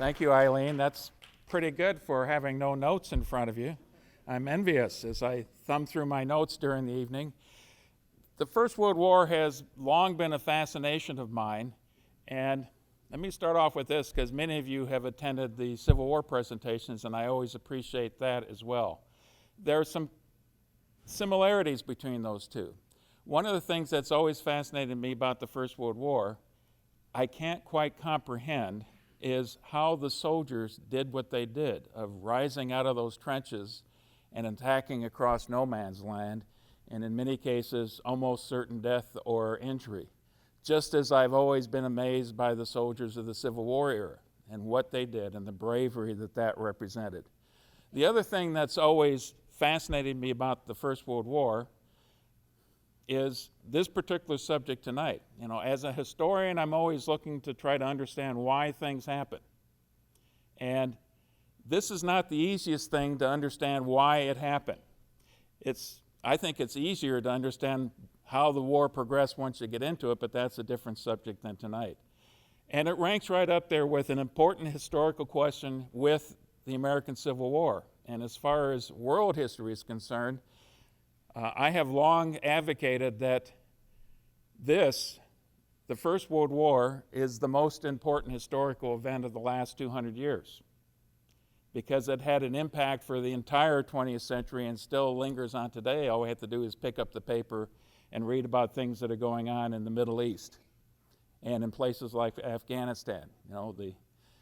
Thank you, Eileen. That's pretty good for having no notes in front of you. I'm envious as I thumb through my notes during the evening. The First World War has long been a fascination of mine, and let me start off with this because many of you have attended the Civil War presentations, and I always appreciate that as well. There are some similarities between those two. One of the things that's always fascinated me about the First World War, I can't quite comprehend, is how the soldiers did what they did, of rising out of those trenches and attacking across no man's land, and in many cases, almost certain death or injury. Just as I've always been amazed by the soldiers of the Civil War era and what they did and the bravery that that represented. The other thing that's always fascinated me about the First World War is this particular subject tonight. You know, as a historian, I'm always looking to try to understand why things happen. And this is not the easiest thing to understand why it happened. I think it's easier to understand how the war progressed once you get into it, but that's a different subject than tonight. And it ranks right up there with an important historical question with the American Civil War. And as far as world history is concerned, I have long advocated that the First World War, is the most important historical event of the last 200 years because it had an impact for the entire 20th century and still lingers on today. All we have to do is pick up the paper and read about things that are going on in the Middle East and in places like Afghanistan. You know, the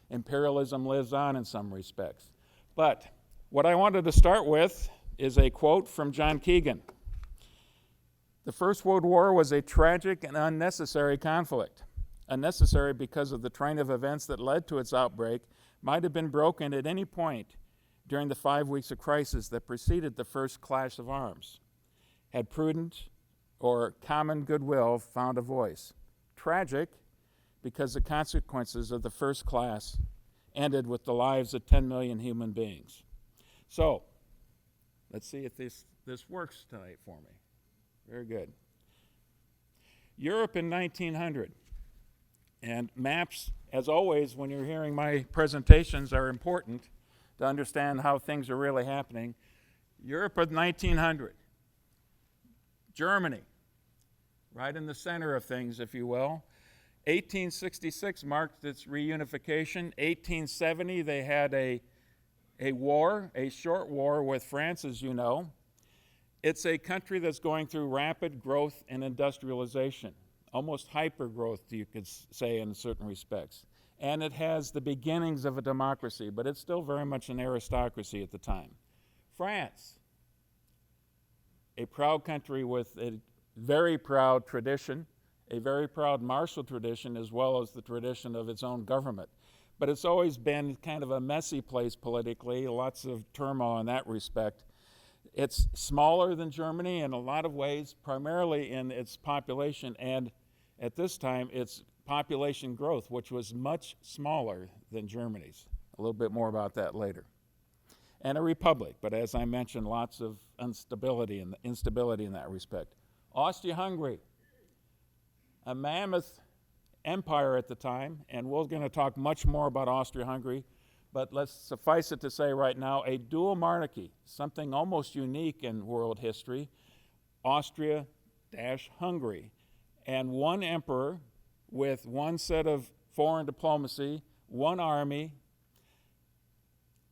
imperialism lives on in some respects. But what I wanted to start with is a quote from John Keegan. The First World War was a tragic and unnecessary conflict. Unnecessary because of the train of events that led to its outbreak might have been broken at any point during the 5 weeks of crisis that preceded the first clash of arms, had prudent or common goodwill found a voice. Tragic because the consequences of the first clash ended with the lives of 10 million human beings. So, let's see if this works tonight for me. Very good. Europe in 1900. And maps, as always, when you're hearing my presentations, are important to understand how things are really happening. Europe of 1900. Germany, right in the center of things, if you will. 1866 marked its reunification. 1870, they had a war, a short war with France, as you know. It's a country that's going through rapid growth and industrialization, almost hyper-growth, you could say in certain respects. And it has the beginnings of a democracy, but it's still very much an aristocracy at the time. France, a proud country with a very proud tradition, a very proud martial tradition, as well as the tradition of its own government. But it's always been kind of a messy place politically, lots of turmoil in that respect. It's smaller than Germany in a lot of ways, primarily in its population, and at this time, its population growth, which was much smaller than Germany's. A little bit more about that later. And a republic, but as I mentioned, lots of instability in that respect. Austria-Hungary, a mammoth empire at the time, and we're going to talk much more about Austria-Hungary, but let's suffice it to say right now, a dual monarchy, something almost unique in world history, Austria-Hungary, and one emperor with one set of foreign diplomacy, one army.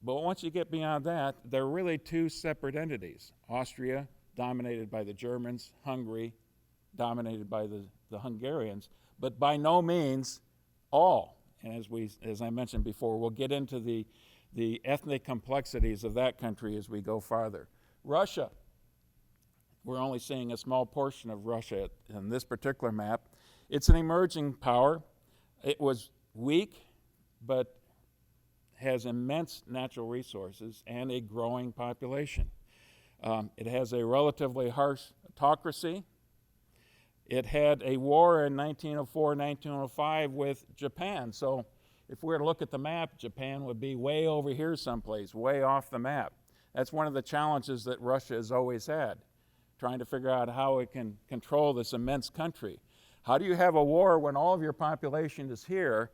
But once you get beyond that, they're really two separate entities. Austria, dominated by the Germans, Hungary, dominated by the Hungarians, but by no means all. And as I mentioned before, we'll get into the ethnic complexities of that country as we go farther. Russia. We're only seeing a small portion of Russia in this particular map. It's an emerging power. It was weak, but has immense natural resources and a growing population. It has a relatively harsh autocracy. It had a war in 1904, 1905 with Japan. So if we were to look at the map, Japan would be way over here someplace, way off the map. That's one of the challenges that Russia has always had, trying to figure out how it can control this immense country. How do you have a war when all of your population is here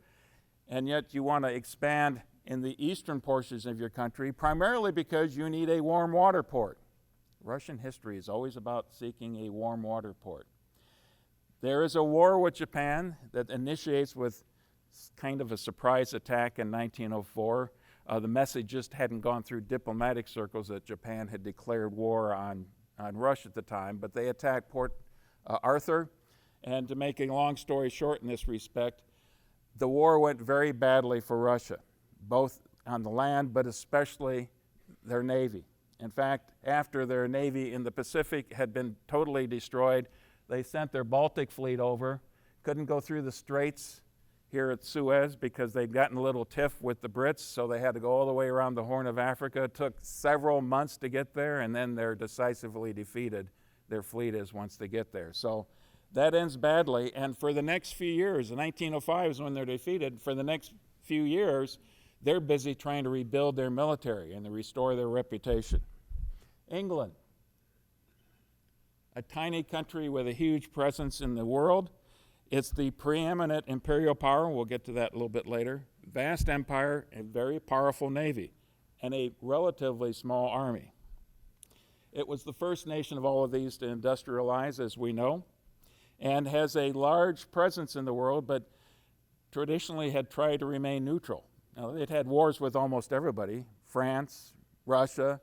and yet you want to expand in the eastern portions of your country, primarily because you need a warm water port. Russian history is always about seeking a warm water port. There is a war with Japan that initiates with kind of a surprise attack in 1904. The message just hadn't gone through diplomatic circles that Japan had declared war on Russia at the time, but they attacked Port Arthur. And to make a long story short in this respect, the war went very badly for Russia, both on the land, but especially their navy. In fact, after their navy in the Pacific had been totally destroyed, they sent their Baltic fleet over, couldn't go through the straits here at Suez because they'd gotten a little tiff with the Brits, so they had to go all the way around the Horn of Africa. It took several months to get there, and then they're decisively defeated, their fleet is, once they get there. So that ends badly, and for the next few years, in 1905 is when they're defeated, for the next few years, they're busy trying to rebuild their military and to restore their reputation. England, a tiny country with a huge presence in the world. It's the preeminent imperial power, we'll get to that a little bit later. Vast empire, a very powerful navy, and a relatively small army. It was the first nation of all of these to industrialize, as we know, and has a large presence in the world, but traditionally had tried to remain neutral. Now, it had wars with almost everybody, France, Russia,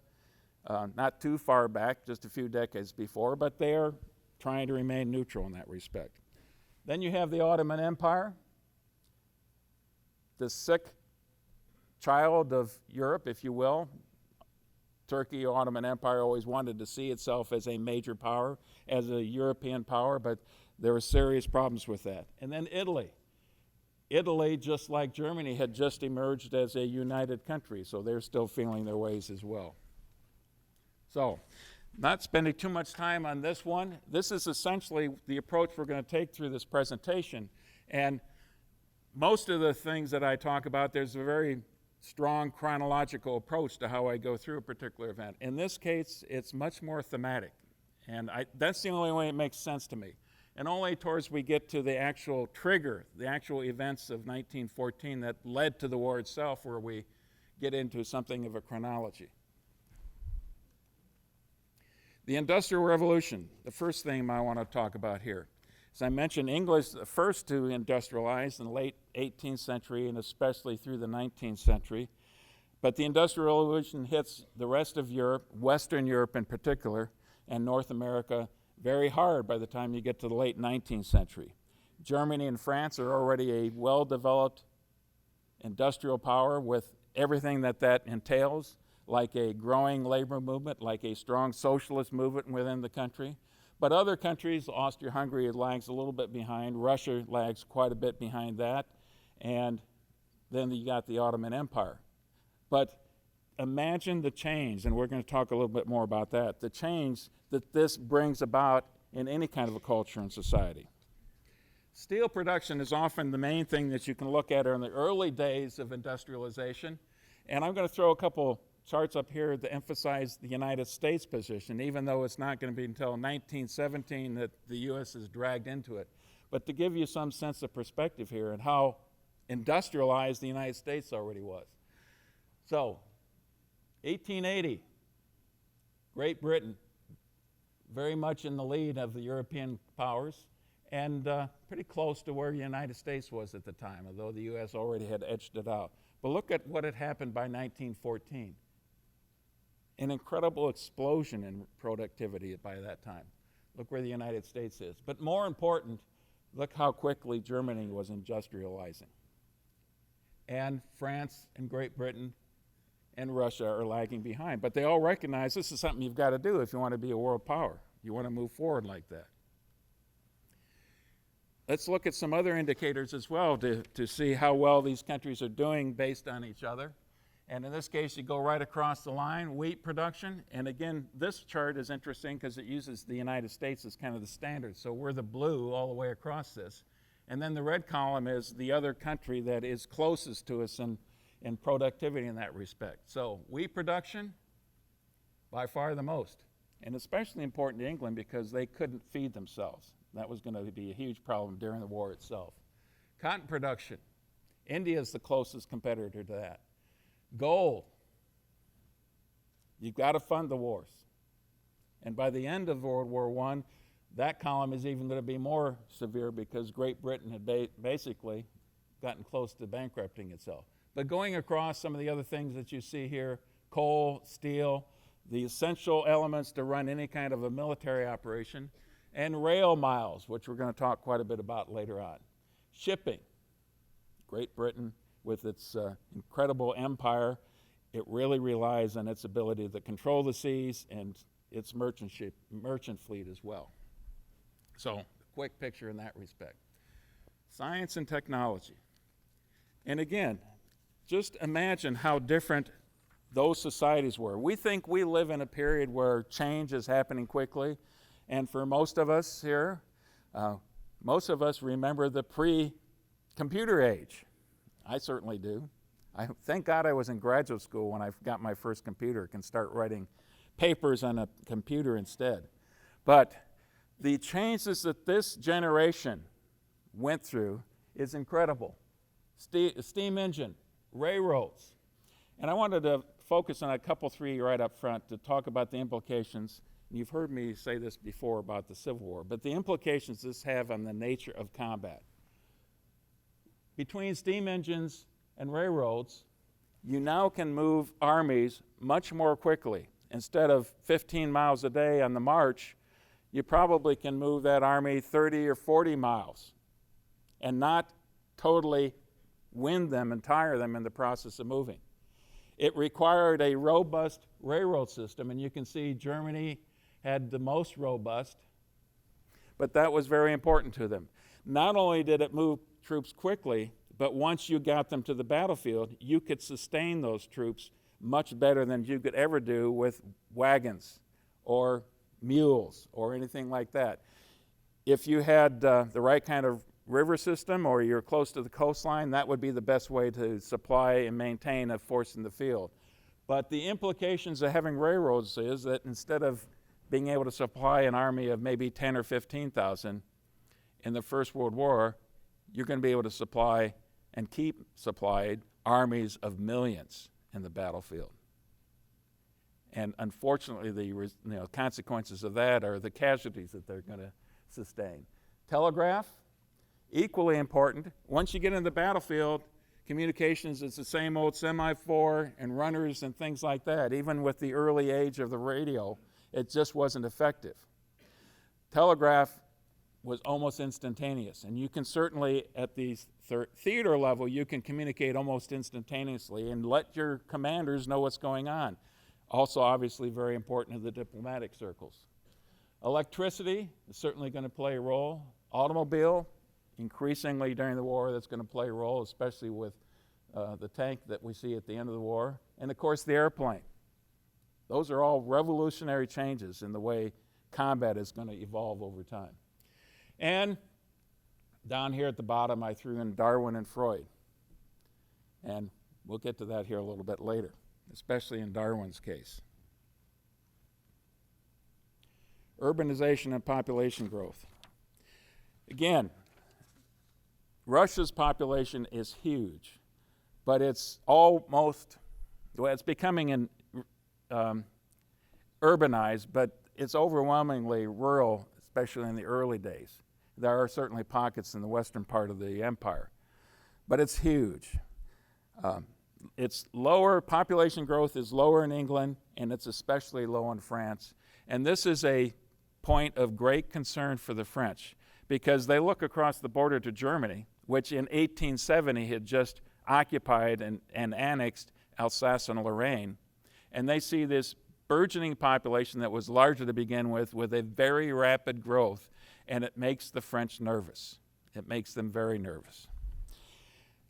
not too far back, just a few decades before, but they are trying to remain neutral in that respect. Then you have the Ottoman Empire, the sick child of Europe, if you will. Turkey, Ottoman Empire, always wanted to see itself as a major power, as a European power, but there were serious problems with that. And then Italy. Italy, just like Germany, had just emerged as a united country, so they're still feeling their ways as well. So, not spending too much time on this one. This is essentially the approach we're going to take through this presentation. And most of the things that I talk about, there's a very strong chronological approach to how I go through a particular event. In this case, it's much more thematic. And that's the only way it makes sense to me. And only towards we get to the actual trigger, the actual events of 1914 that led to the war itself, where we get into something of a chronology. The Industrial Revolution, the first thing I want to talk about here. As I mentioned, England is the first to industrialize in the late 18th century and especially through the 19th century. But the Industrial Revolution hits the rest of Europe, Western Europe in particular, and North America very hard by the time you get to the late 19th century. Germany and France are already a well-developed industrial power with everything that entails, like a growing labor movement, like a strong socialist movement within the country. But other countries, Austria-Hungary lags a little bit behind, Russia lags quite a bit behind that, and then you got the Ottoman Empire. But imagine the change, and we're going to talk a little bit more about that, the change that this brings about in any kind of a culture and society. Steel production is often the main thing that you can look at in the early days of industrialization, and I'm going to throw a couple charts up here to emphasize the United States position, even though it's not going to be until 1917 that the U.S. is dragged into it. But to give you some sense of perspective here and how industrialized the United States already was. So, 1880, Great Britain, very much in the lead of the European powers, and pretty close to where the United States was at the time, although the U.S. already had edged it out. But look at what had happened by 1914. An incredible explosion in productivity by that time. Look where the United States is. But more important, look how quickly Germany was industrializing. And France and Great Britain and Russia are lagging behind. But they all recognize this is something you've got to do if you want to be a world power. You want to move forward like that. Let's look at some other indicators as well to see how well these countries are doing based on each other. And in this case, you go right across the line, wheat production. And again, this chart is interesting because it uses the United States as kind of the standard. So we're the blue all the way across this. And then the red column is the other country that is closest to us in productivity in that respect. So wheat production, by far the most. And especially important to England because they couldn't feed themselves. That was going to be a huge problem during the war itself. Cotton production. India is the closest competitor to that. Gold. You've got to fund the wars. And by the end of World War I, that column is even going to be more severe because Great Britain had basically gotten close to bankrupting itself. But going across some of the other things that you see here, coal, steel, the essential elements to run any kind of a military operation, and rail miles, which we're going to talk quite a bit about later on. Shipping. Great Britain, with its incredible empire, it really relies on its ability to control the seas and its merchant fleet as well. So, a quick picture in that respect. Science and technology. And again, just imagine how different those societies were. We think we live in a period where change is happening quickly, and for most of us here, most of us remember the pre-computer age. I certainly do. Thank God I was in graduate school when I got my first computer, can start writing papers on a computer instead. But the changes that this generation went through is incredible. Steam engine, railroads. And I wanted to focus on a couple, three right up front to talk about the implications. You've heard me say this before about the Civil War, but the implications this have on the nature of combat. Between steam engines and railroads, you now can move armies much more quickly. Instead of 15 miles a day on the march, you probably can move that army 30 or 40 miles and not totally wind them and tire them in the process of moving. It required a robust railroad system, and you can see Germany had the most robust, but that was very important to them. Not only did it move troops quickly, but once you got them to the battlefield, you could sustain those troops much better than you could ever do with wagons or mules or anything like that. If you had the right kind of river system or you're close to the coastline, that would be the best way to supply and maintain a force in the field. But the implications of having railroads is that instead of being able to supply an army of maybe 10 or 15,000 in the First World War, you're going to be able to supply and keep supplied armies of millions in the battlefield. And unfortunately, the consequences of that are the casualties that they're going to sustain. Telegraph, equally important. Once you get in the battlefield, communications is the same old semaphore and runners and things like that. Even with the early age of the radio, it just wasn't effective. Telegraph was almost instantaneous, and you can certainly, at the theater level, you can communicate almost instantaneously and let your commanders know what's going on. Also, obviously, very important in the diplomatic circles. Electricity is certainly going to play a role. Automobile, increasingly during the war, that's going to play a role, especially with the tank that we see at the end of the war. And, of course, the airplane. Those are all revolutionary changes in the way combat is going to evolve over time. And down here at the bottom, I threw in Darwin and Freud. And we'll get to that here a little bit later, especially in Darwin's case. Urbanization and population growth. Again, Russia's population is huge, but it's it's becoming urbanized, but it's overwhelmingly rural, especially in the early days. There are certainly pockets in the western part of the empire, but it's huge. It's lower, population growth is lower in England, and it's especially low in France. And this is a point of great concern for the French, because they look across the border to Germany, which in 1870 had just occupied and annexed Alsace and Lorraine, and they see this burgeoning population that was larger to begin with a very rapid growth, and it makes the French nervous. It makes them very nervous.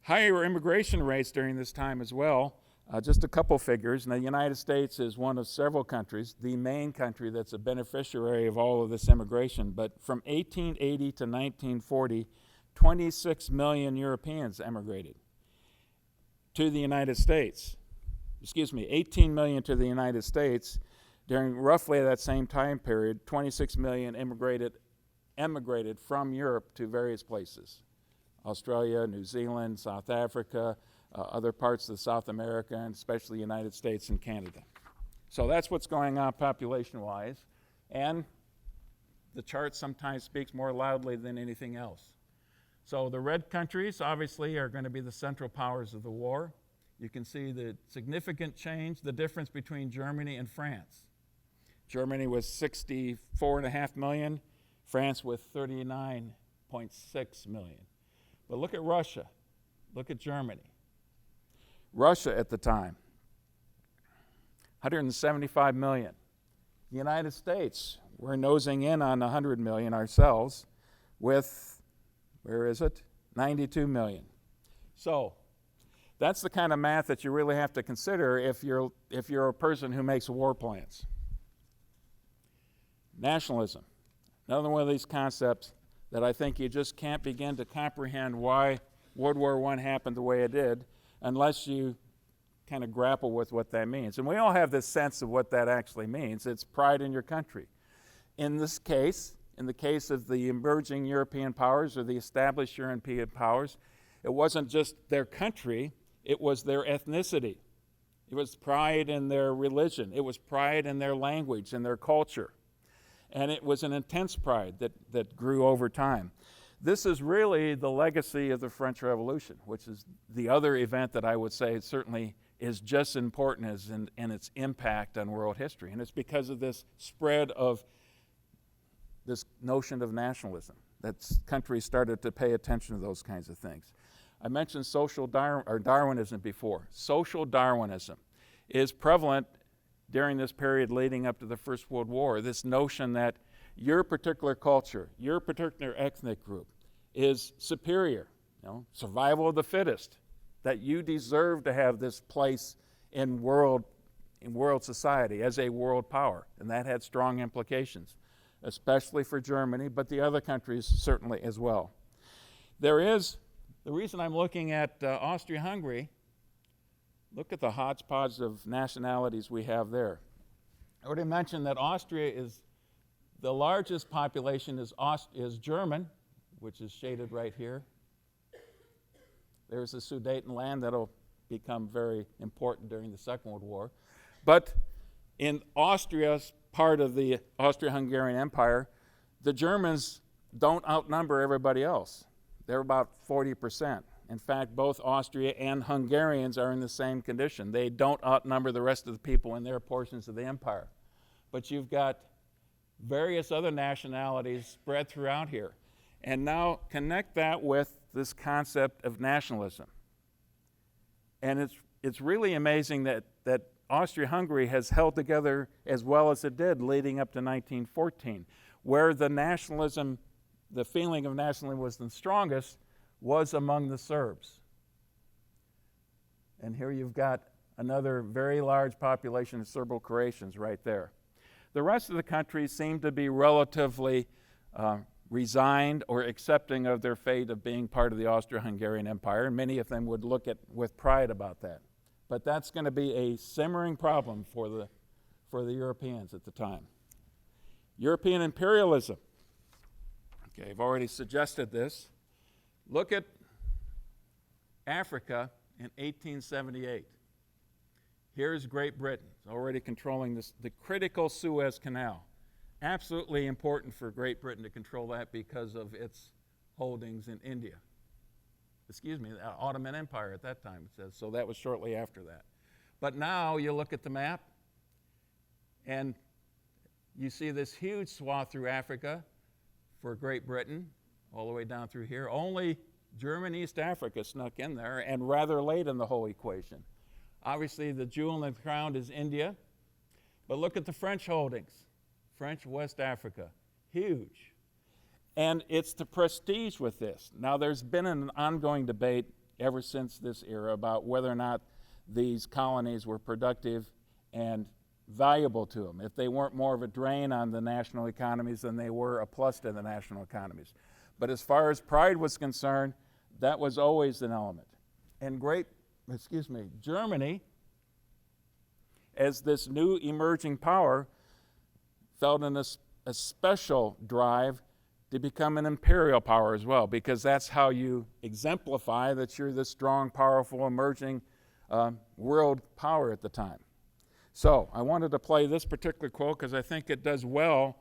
Higher immigration rates during this time as well. Just a couple figures. Now, the United States is one of several countries, the main country that's a beneficiary of all of this immigration, but from 1880 to 1940, 26 million Europeans emigrated to the United States. 18 million to the United States. During roughly that same time period, 26 million emigrated from Europe to various places. Australia, New Zealand, South Africa, other parts of South America, and especially the United States and Canada. So that's what's going on population-wise. And the chart sometimes speaks more loudly than anything else. So the red countries, obviously, are going to be the central powers of the war. You can see the significant change, the difference between Germany and France. Germany was 64.5 million, France with 39.6 million. But look at Russia. Look at Germany. Russia at the time, 175 million. The United States, we're nosing in on 100 million ourselves with, where is it? 92 million. So that's the kind of math that you really have to consider if you're a person who makes war plans. Nationalism, another one of these concepts that I think you just can't begin to comprehend why World War I happened the way it did unless you kind of grapple with what that means. And we all have this sense of what that actually means. It's pride in your country. In this case, in the case of the emerging European powers or the established European powers, it wasn't just their country, it was their ethnicity. It was pride in their religion. It was pride in their language and their culture. And it was an intense pride that grew over time. This is really the legacy of the French Revolution, which is the other event that I would say certainly is just as important as in its impact on world history. And it's because of this spread of this notion of nationalism that countries started to pay attention to those kinds of things. I mentioned social Darwinism before. Social Darwinism is prevalent during this period leading up to the First World War, this notion that your particular culture, your particular ethnic group is superior, survival of the fittest, that you deserve to have this place in world society as a world power. And that had strong implications, especially for Germany, but the other countries certainly as well. The reason I'm looking at Austria-Hungary, look at the hodgepodge of nationalities we have there. I already mentioned that Austria is, the largest population is German, which is shaded right here. There's the Sudetenland that'll become very important during the Second World War. But in Austria's part of the Austro-Hungarian Empire, the Germans don't outnumber everybody else. They're about 40%. In fact, both Austria and Hungarians are in the same condition. They don't outnumber the rest of the people in their portions of the empire. But you've got various other nationalities spread throughout here. And now connect that with this concept of nationalism. And it's really amazing that Austria-Hungary has held together as well as it did leading up to 1914, where the nationalism, the feeling of nationalism was the strongest, was among the Serbs. And here you've got another very large population of Serbo-Croatians right there. The rest of the countries seem to be relatively resigned or accepting of their fate of being part of the Austro-Hungarian Empire, and many of them would look at with pride about that. But that's going to be a simmering problem for the Europeans at the time. European imperialism. Okay, I've already suggested this. Look at Africa in 1878. Here's Great Britain, already controlling the critical Suez Canal. Absolutely important for Great Britain to control that because of its holdings in India. The Ottoman Empire at that time, it says. So that was shortly after that. But now you look at the map, and you see this huge swath through Africa for Great Britain, all the way down through here. Only German East Africa snuck in there, and rather late in the whole equation. Obviously, the jewel in the crown is India, but look at the French holdings. French West Africa, huge. And it's the prestige with this. Now, there's been an ongoing debate ever since this era about whether or not these colonies were productive and valuable to them, if they weren't more of a drain on the national economies than they were a plus to the national economies. But as far as pride was concerned, that was always an element. And Germany, as this new emerging power, felt in a special drive to become an imperial power as well, because that's how you exemplify that you're this strong, powerful, emerging world power at the time. So I wanted to play this particular quote because I think it does well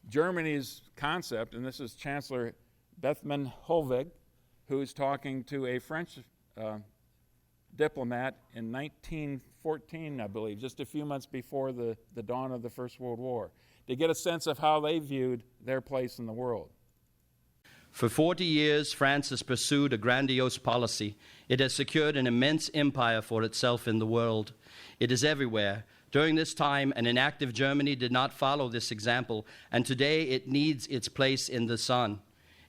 Germany's concept, and this is Chancellor Bethmann Hollweg, who's talking to a French diplomat in 1914, I believe, just a few months before the dawn of the First World War, to get a sense of how they viewed their place in the world. For 40 years, France has pursued a grandiose policy. It has secured an immense empire for itself in the world. It is everywhere. During this time, an inactive Germany did not follow this example, and today it needs its place in the sun.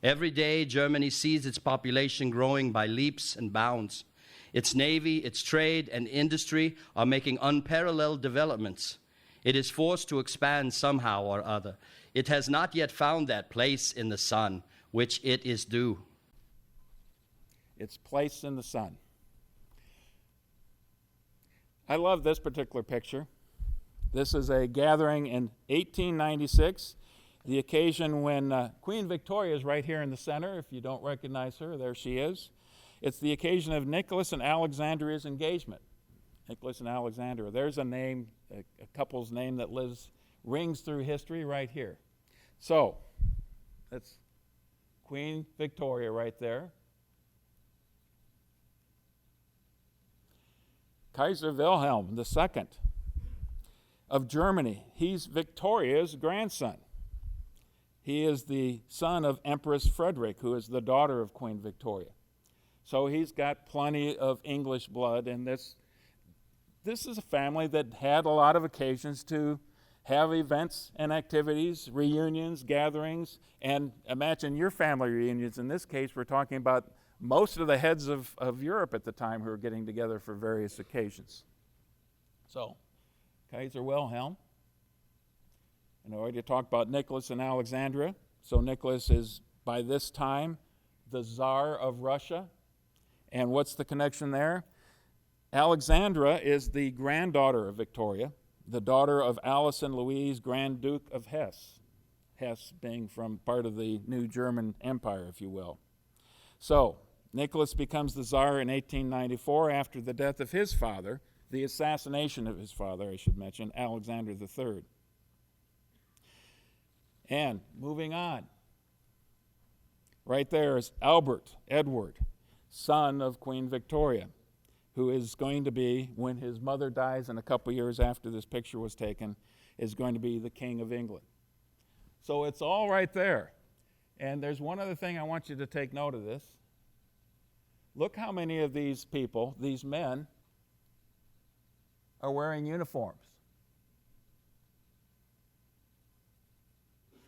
Every day, Germany sees its population growing by leaps and bounds. Its navy, its trade, and industry are making unparalleled developments. It is forced to expand somehow or other. It has not yet found that place in the sun, which it is due. Its place in the sun. I love this particular picture. This is a gathering in 1896, the occasion when Queen Victoria is right here in the center. If you don't recognize her, there she is. It's the occasion of Nicholas and Alexandria's engagement. Nicholas and Alexandria. There's a name, a couple's name that rings through history right here. So, that's Queen Victoria right there. Kaiser Wilhelm II of Germany. He's Victoria's grandson. He is the son of Empress Frederick, who is the daughter of Queen Victoria. So he's got plenty of English blood, and this is a family that had a lot of occasions to have events and activities, reunions, gatherings, and imagine your family reunions. In this case, we're talking about most of the heads of Europe at the time who were getting together for various occasions. So, Kaiser Wilhelm. And I already talked about Nicholas and Alexandria. So Nicholas is, by this time, the Tsar of Russia. And what's the connection there? Alexandra is the granddaughter of Victoria, the daughter of Alice and Louise, Grand Duke of Hesse. Hesse being from part of the new German Empire, if you will. So, Nicholas becomes the Tsar in 1894 after the death of his father, the assassination of his father, I should mention, Alexander III. And moving on, right there is Albert Edward, son of Queen Victoria, who is going to be, when his mother dies and a couple years after this picture was taken, is going to be the King of England. So it's all right there. And there's one other thing I want you to take note of this. Look how many of these people, these men, are wearing uniforms.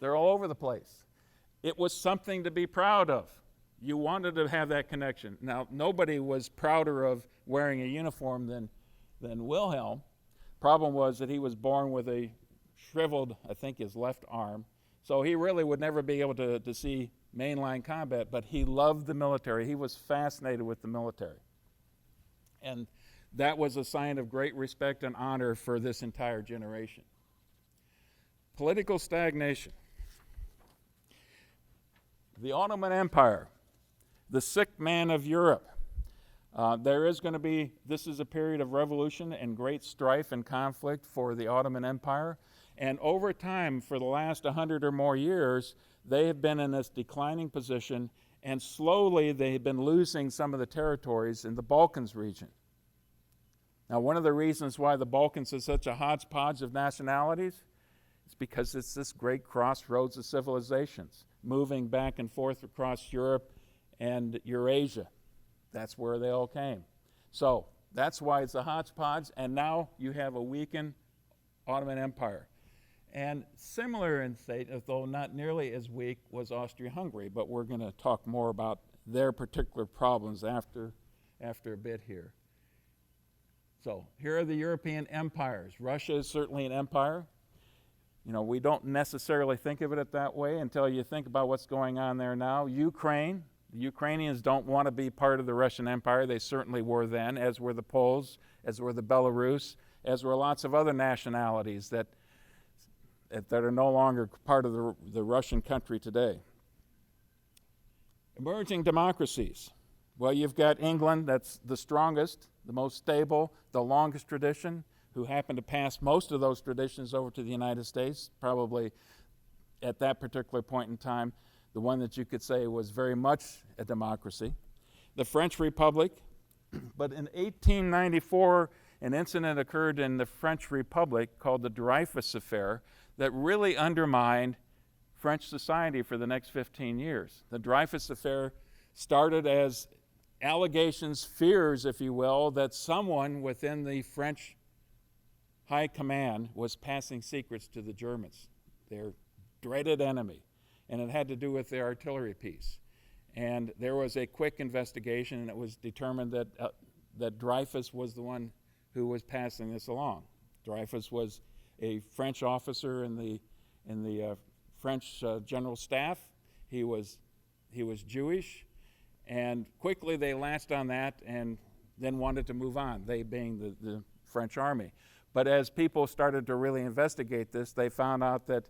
They're all over the place. It was something to be proud of. You wanted to have that connection. Now, nobody was prouder of wearing a uniform than Wilhelm. Problem was that he was born with a shriveled, I think, his left arm. So he really would never be able to see mainline combat, but he loved the military. He was fascinated with the military. And that was a sign of great respect and honor for this entire generation. Political stagnation. The Ottoman Empire, the sick man of Europe. This is a period of revolution and great strife and conflict for the Ottoman Empire. And over time, for the last 100 or more years, they have been in this declining position, and slowly they have been losing some of the territories in the Balkans region. Now, one of the reasons why the Balkans is such a hodgepodge of nationalities is because it's this great crossroads of civilizations, moving back and forth across Europe and Eurasia. That's where they all came. So that's why it's a hodgepodge, and now you have a weakened Ottoman Empire. And similar in state, though not nearly as weak, was Austria-Hungary, but we're going to talk more about their particular problems after a bit here. So here are the European empires. Russia is certainly an empire. You know, we don't necessarily think of it that way until you think about what's going on there now. Ukraine, the Ukrainians don't want to be part of the Russian Empire. They certainly were then, as were the Poles, as were the Belarus, as were lots of other nationalities that are no longer part of the Russian country today. Emerging democracies. Well, you've got England, that's the strongest, the most stable, the longest tradition, who happened to pass most of those traditions over to the United States, probably at that particular point in time, the one that you could say was very much a democracy. The French Republic, but in 1894, an incident occurred in the French Republic called the Dreyfus Affair that really undermined French society for the next 15 years. The Dreyfus Affair started as allegations, fears, if you will, that someone within the French high command was passing secrets to the Germans, their dreaded enemy, and it had to do with the artillery piece. And there was a quick investigation, and it was determined that Dreyfus was the one who was passing this along. Dreyfus was a French officer in the French general staff. He was Jewish, and quickly they latched on that and then wanted to move on, they being the French army. But as people started to really investigate this, they found out that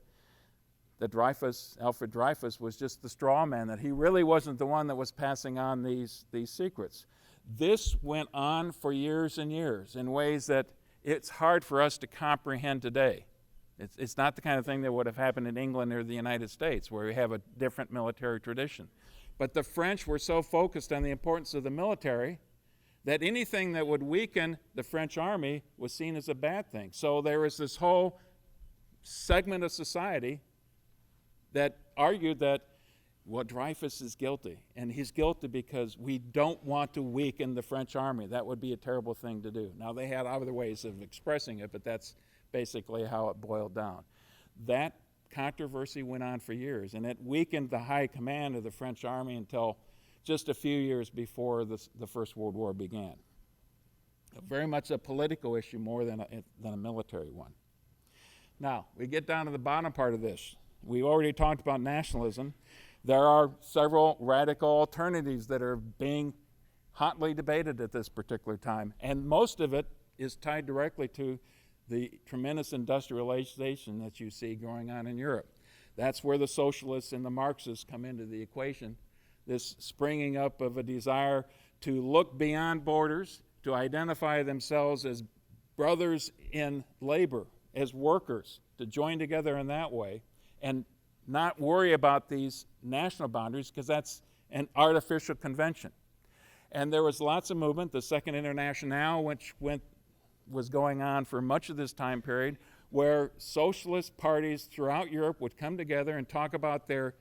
Alfred Dreyfus, was just the straw man, that he really wasn't the one that was passing on these secrets. This went on for years and years in ways that it's hard for us to comprehend today. It's not the kind of thing that would have happened in England or the United States, where we have a different military tradition. But the French were so focused on the importance of the military that anything that would weaken the French army was seen as a bad thing. So there was this whole segment of society that argued that, well, Dreyfus is guilty, and he's guilty because we don't want to weaken the French army. That would be a terrible thing to do. Now, they had other ways of expressing it, but that's basically how it boiled down. That controversy went on for years, and it weakened the high command of the French army until just a few years before the First World War began. Very much a political issue more than a military one. Now, we get down to the bottom part of this. We already talked about nationalism. There are several radical alternatives that are being hotly debated at this particular time, and most of it is tied directly to the tremendous industrialization that you see going on in Europe. That's where the socialists and the Marxists come into the equation, this springing up of a desire to look beyond borders, to identify themselves as brothers in labor, as workers, to join together in that way, and not worry about these national boundaries, because that's an artificial convention. And there was lots of movement. The Second Internationale, which was going on for much of this time period, where socialist parties throughout Europe would come together and talk about their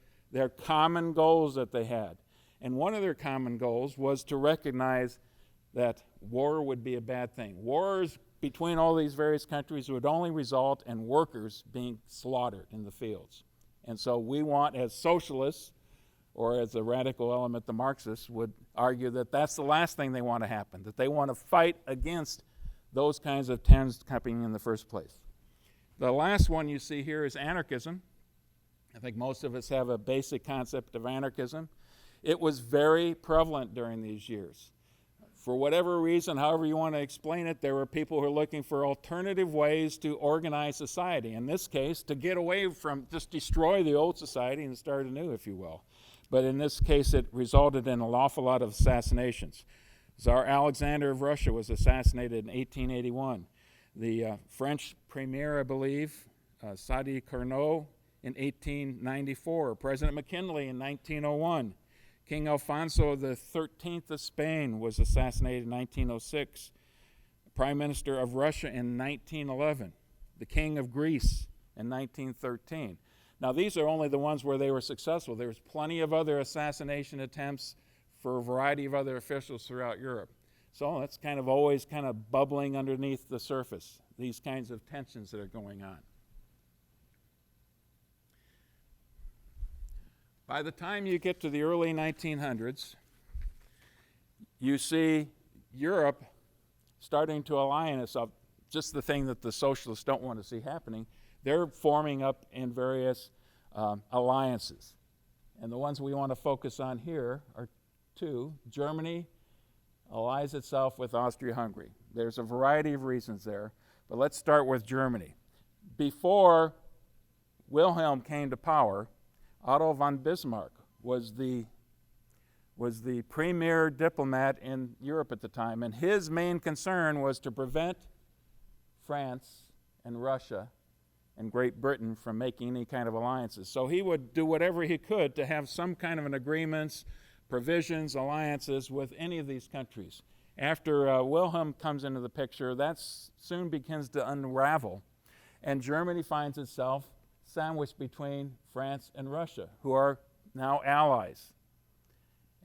common goals that they had. And one of their common goals was to recognize that war would be a bad thing. Wars between all these various countries would only result in workers being slaughtered in the fields. And so we want, as socialists, or as a radical element, the Marxists would argue that that's the last thing they want to happen, that they want to fight against those kinds of trends happening in the first place. The last one you see here is anarchism. I think most of us have a basic concept of anarchism. It was very prevalent during these years. For whatever reason, however you want to explain it, there were people who were looking for alternative ways to organize society. In this case, to get away from, just destroy the old society and start anew, if you will. But in this case, it resulted in an awful lot of assassinations. Tsar Alexander of Russia was assassinated in 1881. The French premier, I believe, Sadi Carnot, in 1894. President McKinley in 1901. King Alfonso XIII of Spain was assassinated in 1906. Prime Minister of Russia in 1911. The King of Greece in 1913. Now, these are only the ones where they were successful. There was plenty of other assassination attempts for a variety of other officials throughout Europe. So that's kind of always kind of bubbling underneath the surface, these kinds of tensions that are going on. By the time you get to the early 1900s, you see Europe starting to align itself, just the thing that the socialists don't want to see happening. They're forming up in various alliances. And the ones we want to focus on here are two. Germany allies itself with Austria-Hungary. There's a variety of reasons there, but let's start with Germany. Before Wilhelm came to power, Otto von Bismarck was the was the premier diplomat in Europe at the time, and his main concern was to prevent France and Russia and Great Britain from making any kind of alliances. So he would do whatever he could to have some kind of an agreements, provisions, alliances with any of these countries. After Wilhelm comes into the picture, that soon begins to unravel, and Germany finds itself sandwiched between France and Russia, who are now allies.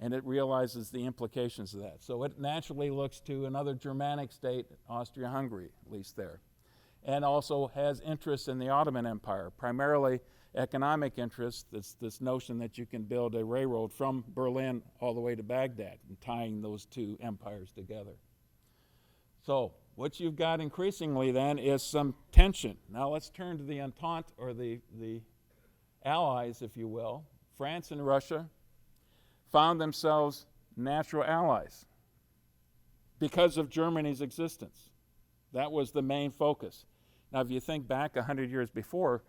And it realizes the implications of that. So it naturally looks to another Germanic state, Austria-Hungary, at least there, and also has interests in the Ottoman Empire, primarily economic interests. This notion that you can build a railroad from Berlin all the way to Baghdad and tying those two empires together. So what you've got increasingly then is some tension. Now let's turn to the Entente, or the allies, if you will. France and Russia found themselves natural allies because of Germany's existence. That was the main focus. Now, if you think back 100 years before,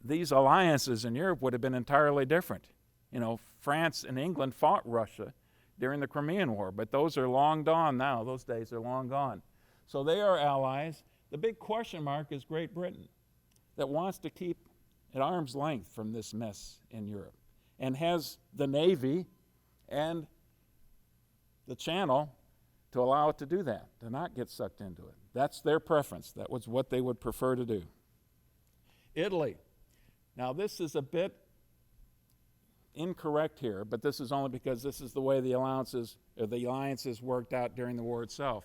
these alliances in Europe would have been entirely different. You know, France and England fought Russia during the Crimean War, but those are long gone now. Those days are long gone. So they are allies. The big question mark is Great Britain, that wants to keep at arm's length from this mess in Europe, and has the Navy and the Channel to allow it to do that, to not get sucked into it. That's their preference. That was what they would prefer to do. Italy. Now this is a bit incorrect here, but this is only because this is the way the alliances worked out during the war itself.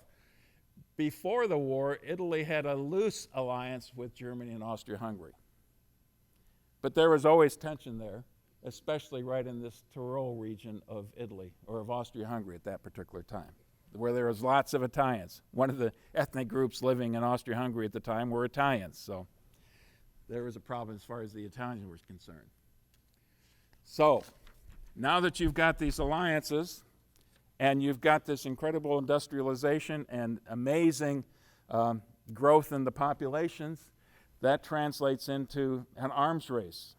Before the war, Italy had a loose alliance with Germany and Austria-Hungary. But there was always tension there, especially right in this Tyrol region of Italy, or of Austria-Hungary at that particular time, where there was lots of Italians. One of the ethnic groups living in Austria-Hungary at the time were Italians, so there was a problem as far as the Italians were concerned. So, now that you've got these alliances, and you've got this incredible industrialization and amazing growth in the populations, that translates into an arms race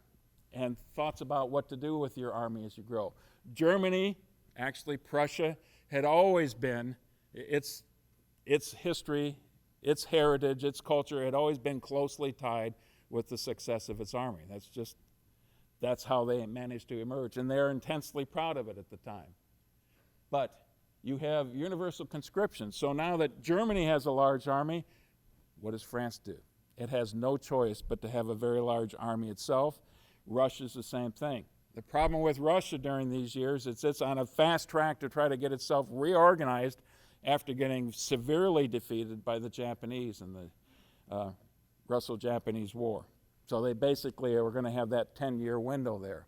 and thoughts about what to do with your army as you grow. Germany, actually Prussia, had always been, its history, its heritage, its culture had always been closely tied with the success of its army. That's how they managed to emerge, and they're intensely proud of it at the time. But you have universal conscription. So now that Germany has a large army, what does France do? It has no choice but to have a very large army itself. Russia's the same thing. The problem with Russia during these years is it's on a fast track to try to get itself reorganized after getting severely defeated by the Japanese in the Russo-Japanese War. So they basically are going to have that 10-year window there.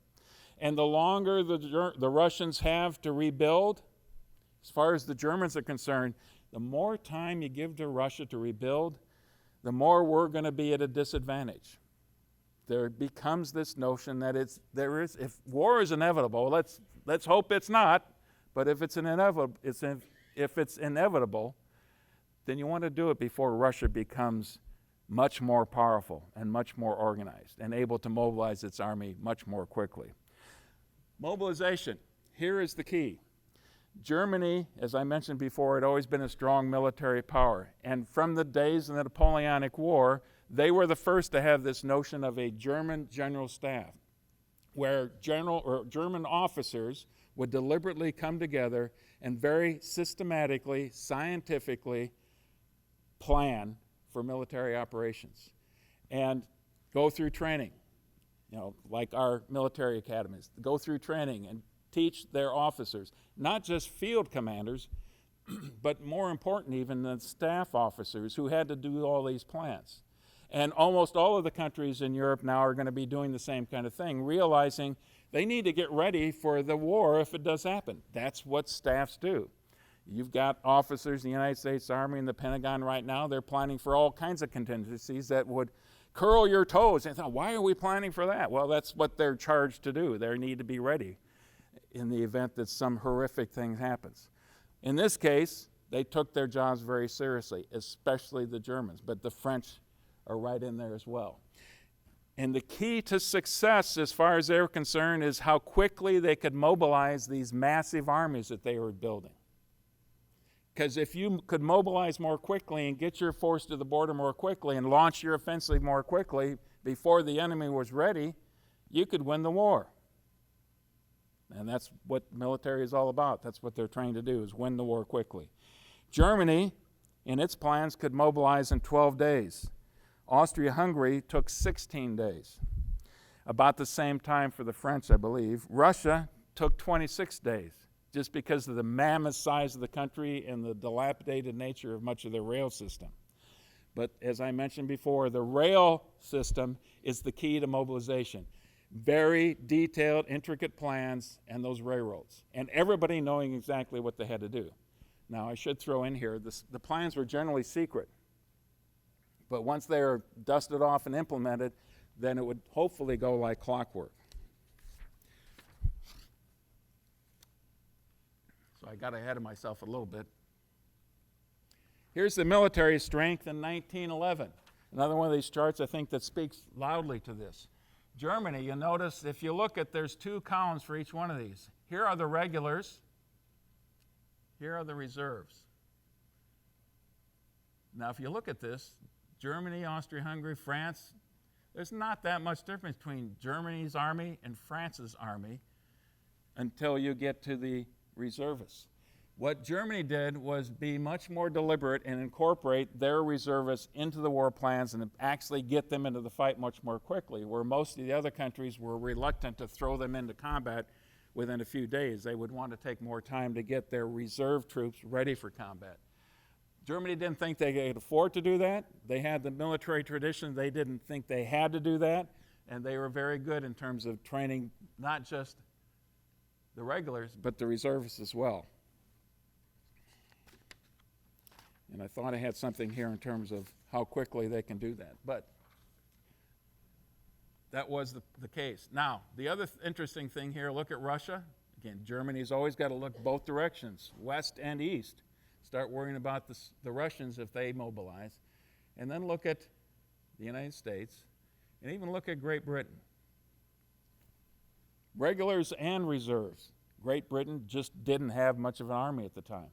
And the longer the Russians have to rebuild, as far as the Germans are concerned, the more time you give to Russia to rebuild, the more we're going to be at a disadvantage. There becomes this notion that if war is inevitable, let's hope it's not, but if it's inevitable, then you want to do it before Russia becomes much more powerful and much more organized and able to mobilize its army much more quickly. Mobilization. Here is the key. Germany, as I mentioned before, had always been a strong military power. And from the days of the Napoleonic War, they were the first to have this notion of a German general staff, where German officers would deliberately come together and very systematically, scientifically plan for military operations and go through training, like our military academies, go through training and teach their officers, not just field commanders, but more important even, the staff officers who had to do all these plans. And almost all of the countries in Europe now are going to be doing the same kind of thing, realizing they need to get ready for the war if it does happen. That's what staffs do. You've got officers in the United States Army and the Pentagon right now. They're planning for all kinds of contingencies that would curl your toes. And thought, why are we planning for that? Well, that's what they're charged to do. They need to be ready in the event that some horrific thing happens. In this case, they took their jobs very seriously, especially the Germans, but the French are right in there as well. And the key to success, as far as they were concerned, is how quickly they could mobilize these massive armies that they were building. Because if you could mobilize more quickly and get your force to the border more quickly and launch your offensive more quickly before the enemy was ready, you could win the war. And that's what military is all about. That's what they're trained to do, is win the war quickly. Germany, in its plans, could mobilize in 12 days. Austria-Hungary took 16 days. About the same time for the French, I believe. Russia took 26 days, just because of the mammoth size of the country and the dilapidated nature of much of their rail system. But as I mentioned before, the rail system is the key to mobilization. Very detailed, intricate plans and those railroads, and everybody knowing exactly what they had to do. Now, I should throw in here, the plans were generally secret, but once they were dusted off and implemented, then it would hopefully go like clockwork. So I got ahead of myself a little bit. Here's the military strength in 1911. Another one of these charts, I think, that speaks loudly to this. Germany, you'll notice, if you look at, there's 2 columns for each one of these. Here are the regulars. Here are the reserves. Now, if you look at this, Germany, Austria-Hungary, France, there's not that much difference between Germany's army and France's army until you get to the reservists. What Germany did was be much more deliberate and incorporate their reservists into the war plans and actually get them into the fight much more quickly, where most of the other countries were reluctant to throw them into combat within a few days. They would want to take more time to get their reserve troops ready for combat. Germany didn't think they could afford to do that. They had the military tradition. They didn't think they had to do that, and they were very good in terms of training not just the regulars, but the reservists as well. And I thought I had something here in terms of how quickly they can do that. But that was the case. Now, the other interesting thing here, look at Russia. Again, Germany's always got to look both directions, west and east. Start worrying about the Russians if they mobilize. And then look at the United States, and even look at Great Britain. Regulars and reserves. Great Britain just didn't have much of an army at the time.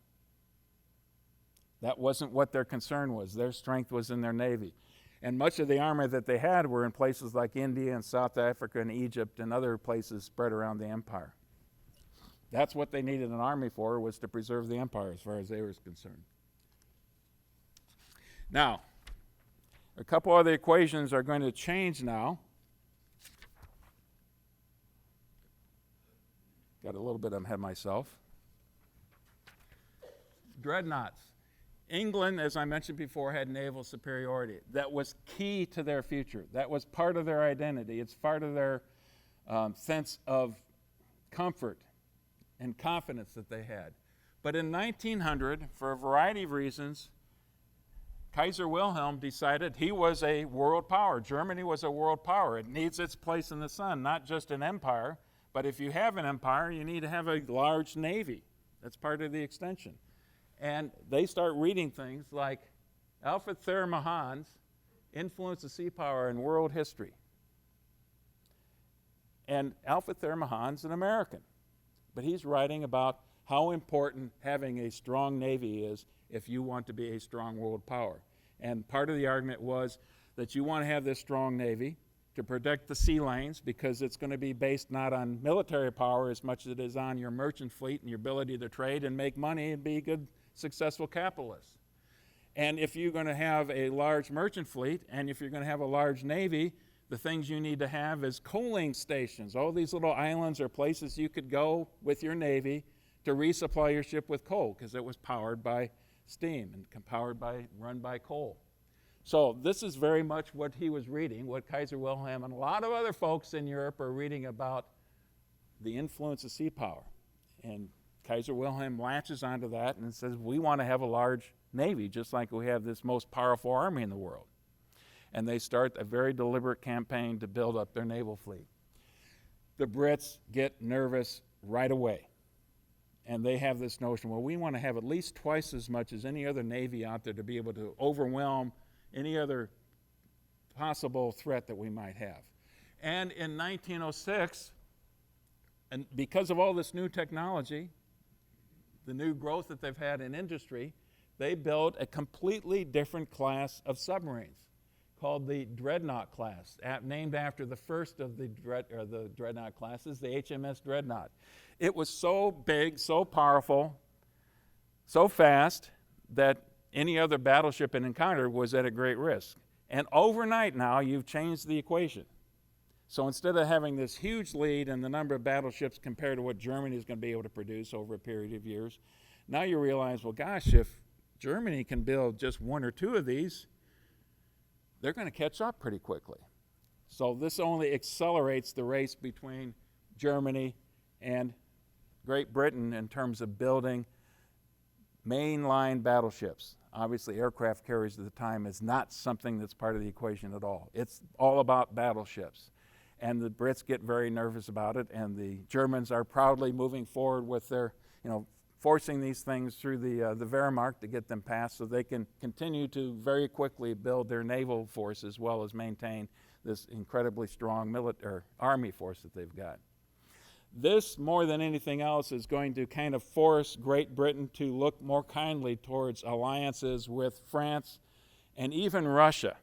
That wasn't what their concern was. Their strength was in their navy. And much of the army that they had were in places like India and South Africa and Egypt and other places spread around the empire. That's what they needed an army for, was to preserve the empire as far as they were concerned. Now, a couple of the equations are going to change now. Got a little bit ahead of myself. Dreadnoughts. England, as I mentioned before, had naval superiority. That was key to their future. That was part of their identity. It's part of their sense of comfort and confidence that they had. But in 1900, for a variety of reasons, Kaiser Wilhelm decided he was a world power. Germany was a world power. It needs its place in the sun, not just an empire, but if you have an empire, you need to have a large navy. That's part of the extension. And they start reading things like Alfred Thayer Mahan's Influence of Sea Power in World History. And Alfred Thayer Mahan's an American, but he's writing about how important having a strong navy is if you want to be a strong world power. And part of the argument was that you want to have this strong navy to protect the sea lanes, because it's going to be based not on military power as much as it is on your merchant fleet and your ability to trade and make money and be good, successful capitalists. And if you're going to have a large merchant fleet and if you're going to have a large navy, the things you need to have is coaling stations. All these little islands are places you could go with your navy to resupply your ship with coal, because it was powered by steam and run by coal. So this is very much what he was reading, what Kaiser Wilhelm and a lot of other folks in Europe are reading about the influence of sea power. And Kaiser Wilhelm latches onto that and says, we want to have a large navy, just like we have this most powerful army in the world. And they start a very deliberate campaign to build up their naval fleet. The Brits get nervous right away. And they have this notion, well, we want to have at least twice as much as any other navy out there to be able to overwhelm any other possible threat that we might have. And in 1906, and because of all this new technology, the new growth that they've had in industry, they built a completely different class of submarines called the Dreadnought class, named after the first of the Dreadnought classes, the HMS Dreadnought. It was so big, so powerful, so fast that any other battleship it encountered was at a great risk. And overnight now, you've changed the equation. So instead of having this huge lead in the number of battleships compared to what Germany is going to be able to produce over a period of years, now you realize, well, gosh, if Germany can build just one or two of these, they're going to catch up pretty quickly. So this only accelerates the race between Germany and Great Britain in terms of building mainline battleships. Obviously, aircraft carriers at the time is not something that's part of the equation at all. It's all about battleships. And the Brits get very nervous about it, and the Germans are proudly moving forward with their, forcing these things through the Wehrmacht to get them passed so they can continue to very quickly build their naval force as well as maintain this incredibly strong army force that they've got. This, more than anything else, is going to kind of force Great Britain to look more kindly towards alliances with France and even Russia.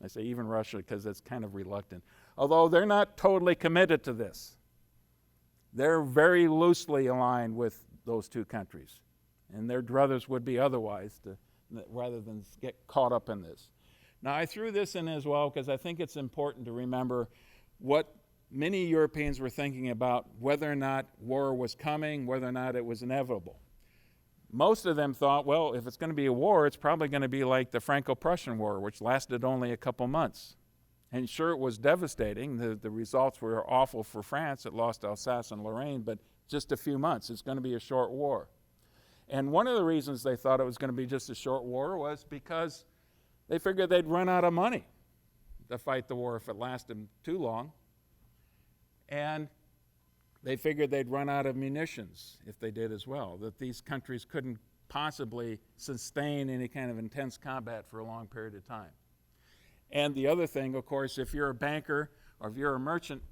I say even Russia because it's kind of reluctant. Although they're not totally committed to this. They're very loosely aligned with those two countries. And their druthers would be otherwise rather than get caught up in this. Now, I threw this in as well because I think it's important to remember what many Europeans were thinking about whether or not war was coming, whether or not it was inevitable. Most of them thought, well, if it's going to be a war, it's probably going to be like the Franco-Prussian War, which lasted only a couple months. And sure, it was devastating. The results were awful for France. It lost Alsace and Lorraine, but just a few months. It's going to be a short war. And one of the reasons they thought it was going to be just a short war was because they figured they'd run out of money to fight the war if it lasted too long. And they figured they'd run out of munitions if they did as well, that these countries couldn't possibly sustain any kind of intense combat for a long period of time. And the other thing, of course, if you're a banker or if you're a merchant,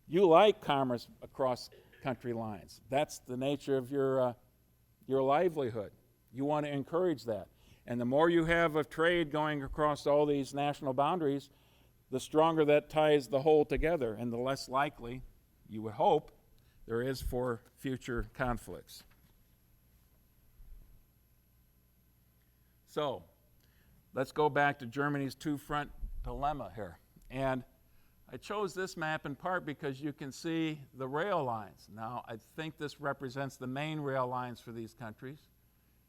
you like commerce across country lines. That's the nature of your livelihood. You want to encourage that. And the more you have of trade going across all these national boundaries, the stronger that ties the whole together and the less likely, you would hope, there is for future conflicts. So, let's go back to Germany's two-front dilemma here. And I chose this map in part because you can see the rail lines. Now, I think this represents the main rail lines for these countries.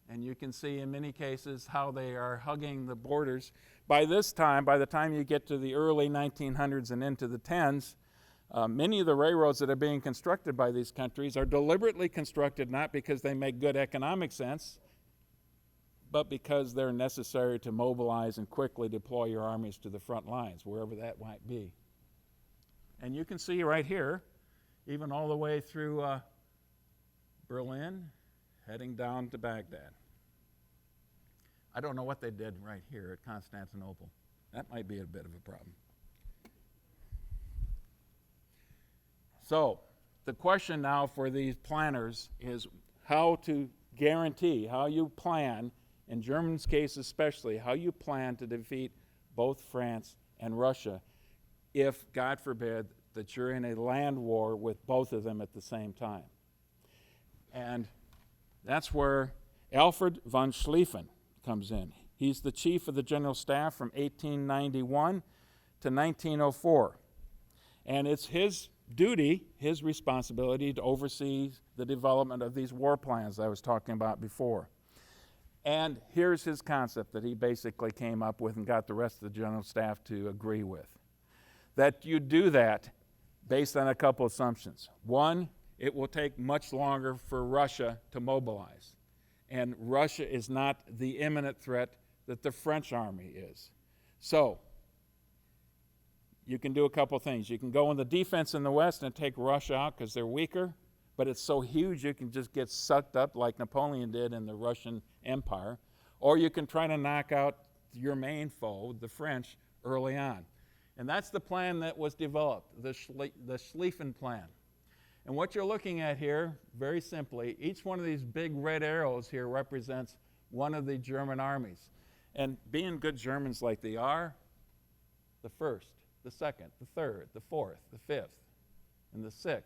And you can see in many cases how they are hugging the borders. By this time, by the time you get to the early 1900s and into the 10s, many of the railroads that are being constructed by these countries are deliberately constructed not because they make good economic sense, but because they're necessary to mobilize and quickly deploy your armies to the front lines, wherever that might be. And you can see right here, even all the way through Berlin, heading down to Baghdad. I don't know what they did right here at Constantinople. That might be a bit of a problem. So, the question now for these planners is how to guarantee, how you plan, in Germany's case especially, how you plan to defeat both France and Russia if, God forbid, that you're in a land war with both of them at the same time. And that's where Alfred von Schlieffen comes in. He's the chief of the General Staff from 1891 to 1904. And it's his duty, his responsibility to oversee the development of these war plans I was talking about before. And here's his concept that he basically came up with and got the rest of the General Staff to agree with. That you do that based on a couple assumptions. One, it will take much longer for Russia to mobilize. And Russia is not the imminent threat that the French army is. So, you can do a couple things. You can go on the defense in the West and take Russia out because they're weaker, but it's so huge you can just get sucked up like Napoleon did in the Russian Empire. Or you can try to knock out your main foe, the French, early on. And that's the plan that was developed, the Schlieffen plan. And what you're looking at here, very simply, each one of these big red arrows here represents one of the German armies. And being good Germans like they are, the 1st, the 2nd, the 3rd, the 4th, the 5th, and the 6th.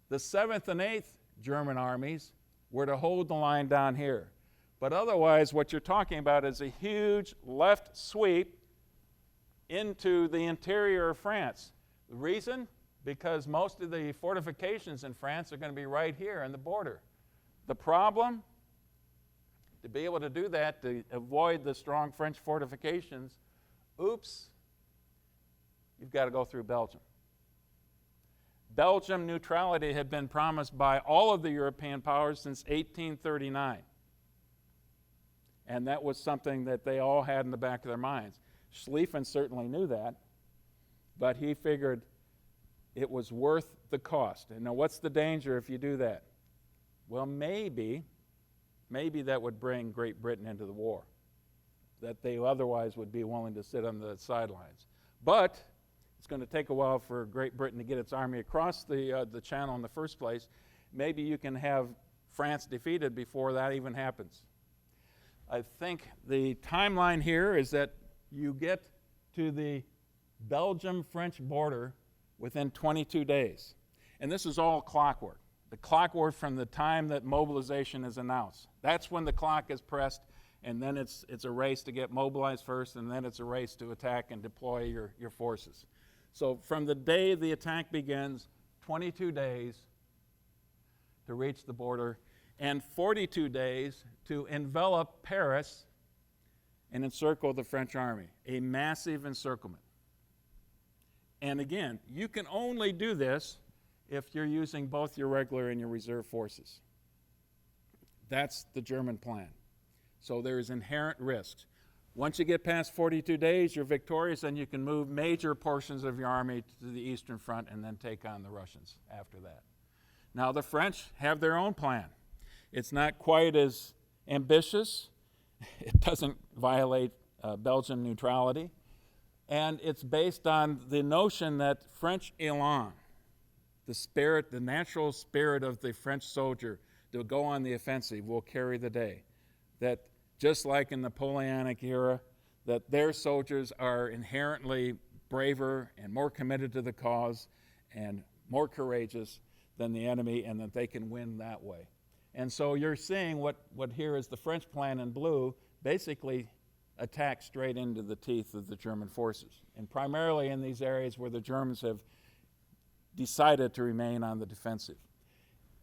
The 7th and 8th German armies were to hold the line down here. But otherwise, what you're talking about is a huge left sweep into the interior of France. The reason? Because most of the fortifications in France are going to be right here on the border. The problem? To be able to do that, to avoid the strong French fortifications, oops, you've got to go through Belgium. Belgium neutrality had been promised by all of the European powers since 1839. And that was something that they all had in the back of their minds. Schlieffen certainly knew that, but he figured it was worth the cost. And now what's the danger if you do that? Well, maybe that would bring Great Britain into the war, that they otherwise would be willing to sit on the sidelines. But it's going to take a while for Great Britain to get its army across the channel in the first place. Maybe you can have France defeated before that even happens. I think the timeline here is that you get to the Belgium-French border within 22 days. And this is all clockwork. The clockwork from the time that mobilization is announced. That's when the clock is pressed, and then it's a race to get mobilized first, and then it's a race to attack and deploy your forces. So from the day the attack begins, 22 days to reach the border, and 42 days to envelop Paris and encircle the French army. A massive encirclement. And again, you can only do this if you're using both your regular and your reserve forces. That's the German plan. So there's inherent risks. Once you get past 42 days, you're victorious, and you can move major portions of your army to the Eastern Front and then take on the Russians after that. Now, the French have their own plan. It's not quite as ambitious. It doesn't violate Belgian neutrality. And it's based on the notion that French élan, the spirit, the natural spirit of the French soldier to go on the offensive, will carry the day. That just like in the Napoleonic era, that their soldiers are inherently braver and more committed to the cause and more courageous than the enemy, and that they can win that way. And so you're seeing what here is the French plan in blue, basically attack straight into the teeth of the German forces, and primarily in these areas where the Germans have decided to remain on the defensive.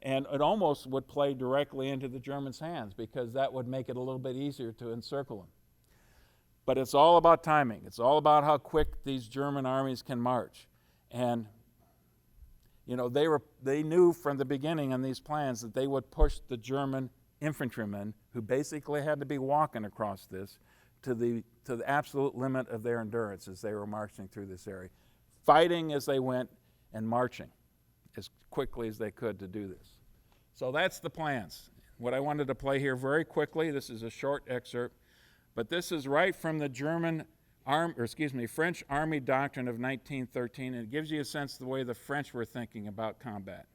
And it almost would play directly into the Germans' hands, because that would make it a little bit easier to encircle them. But it's all about timing. It's all about how quick these German armies can march. And you know, they knew from the beginning on these plans that they would push the German infantrymen, who basically had to be walking across this, to the absolute limit of their endurance as they were marching through this area, fighting as they went and marching as quickly as they could to do this. So that's the plans. What I wanted to play here very quickly, this is a short excerpt, but this is right from the French Army Doctrine of 1913, and it gives you a sense of the way the French were thinking about combat.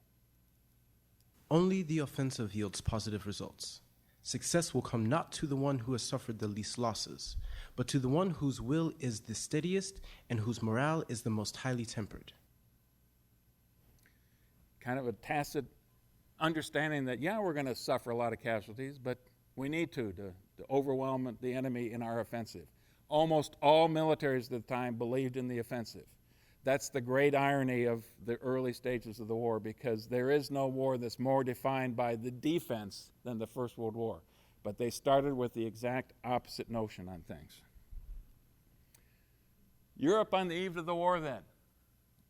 Only the offensive yields positive results. Success will come not to the one who has suffered the least losses, but to the one whose will is the steadiest and whose morale is the most highly tempered. Kind of a tacit understanding that, yeah, we're going to suffer a lot of casualties, but we need to overwhelm the enemy in our offensive. Almost all militaries at the time believed in the offensive. That's the great irony of the early stages of the war, because there is no war that's more defined by the defense than the First World War. But they started with the exact opposite notion on things. Europe on the eve of the war then.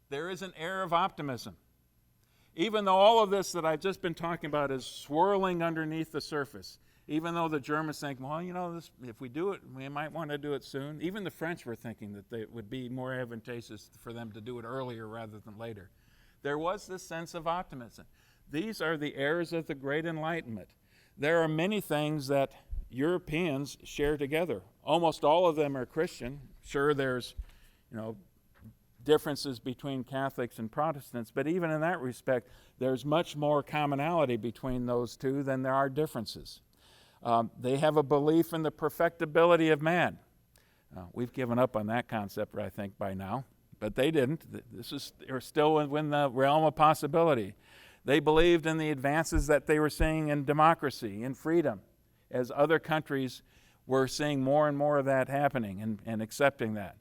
There is an air of optimism. Even though all of this that I've just been talking about is swirling underneath the surface, even though the Germans think, well, you know, if we do it, we might want to do it soon. Even the French were thinking that it would be more advantageous for them to do it earlier rather than later. There was this sense of optimism. These are the heirs of the Great Enlightenment. There are many things that Europeans share together. Almost all of them are Christian. Sure, there's, differences between Catholics and Protestants, but even in that respect, there's much more commonality between those two than there are differences. They have a belief in the perfectibility of man. We've given up on that concept, I think, by now, but they didn't. They're still within the realm of possibility. They believed in the advances that they were seeing in democracy, in freedom, as other countries were seeing more and more of that happening and accepting that.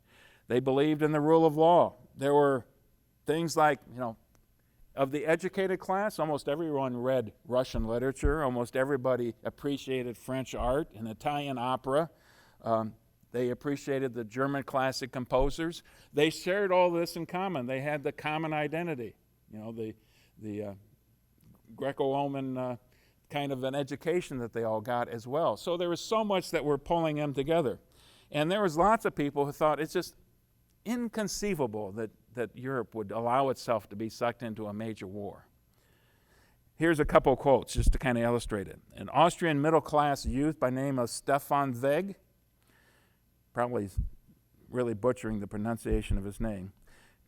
They believed in the rule of law. There were things like, of the educated class, almost everyone read Russian literature. Almost everybody appreciated French art and Italian opera. They appreciated the German classic composers. They shared all this in common. They had the common identity, the Greco-Roman kind of an education that they all got as well. So there was so much that were pulling them together. And there was lots of people who thought it's just inconceivable that Europe would allow itself to be sucked into a major war. Here's a couple of quotes just to kind of illustrate it. An Austrian middle-class youth by name of Stefan Zweig, probably really butchering the pronunciation of his name,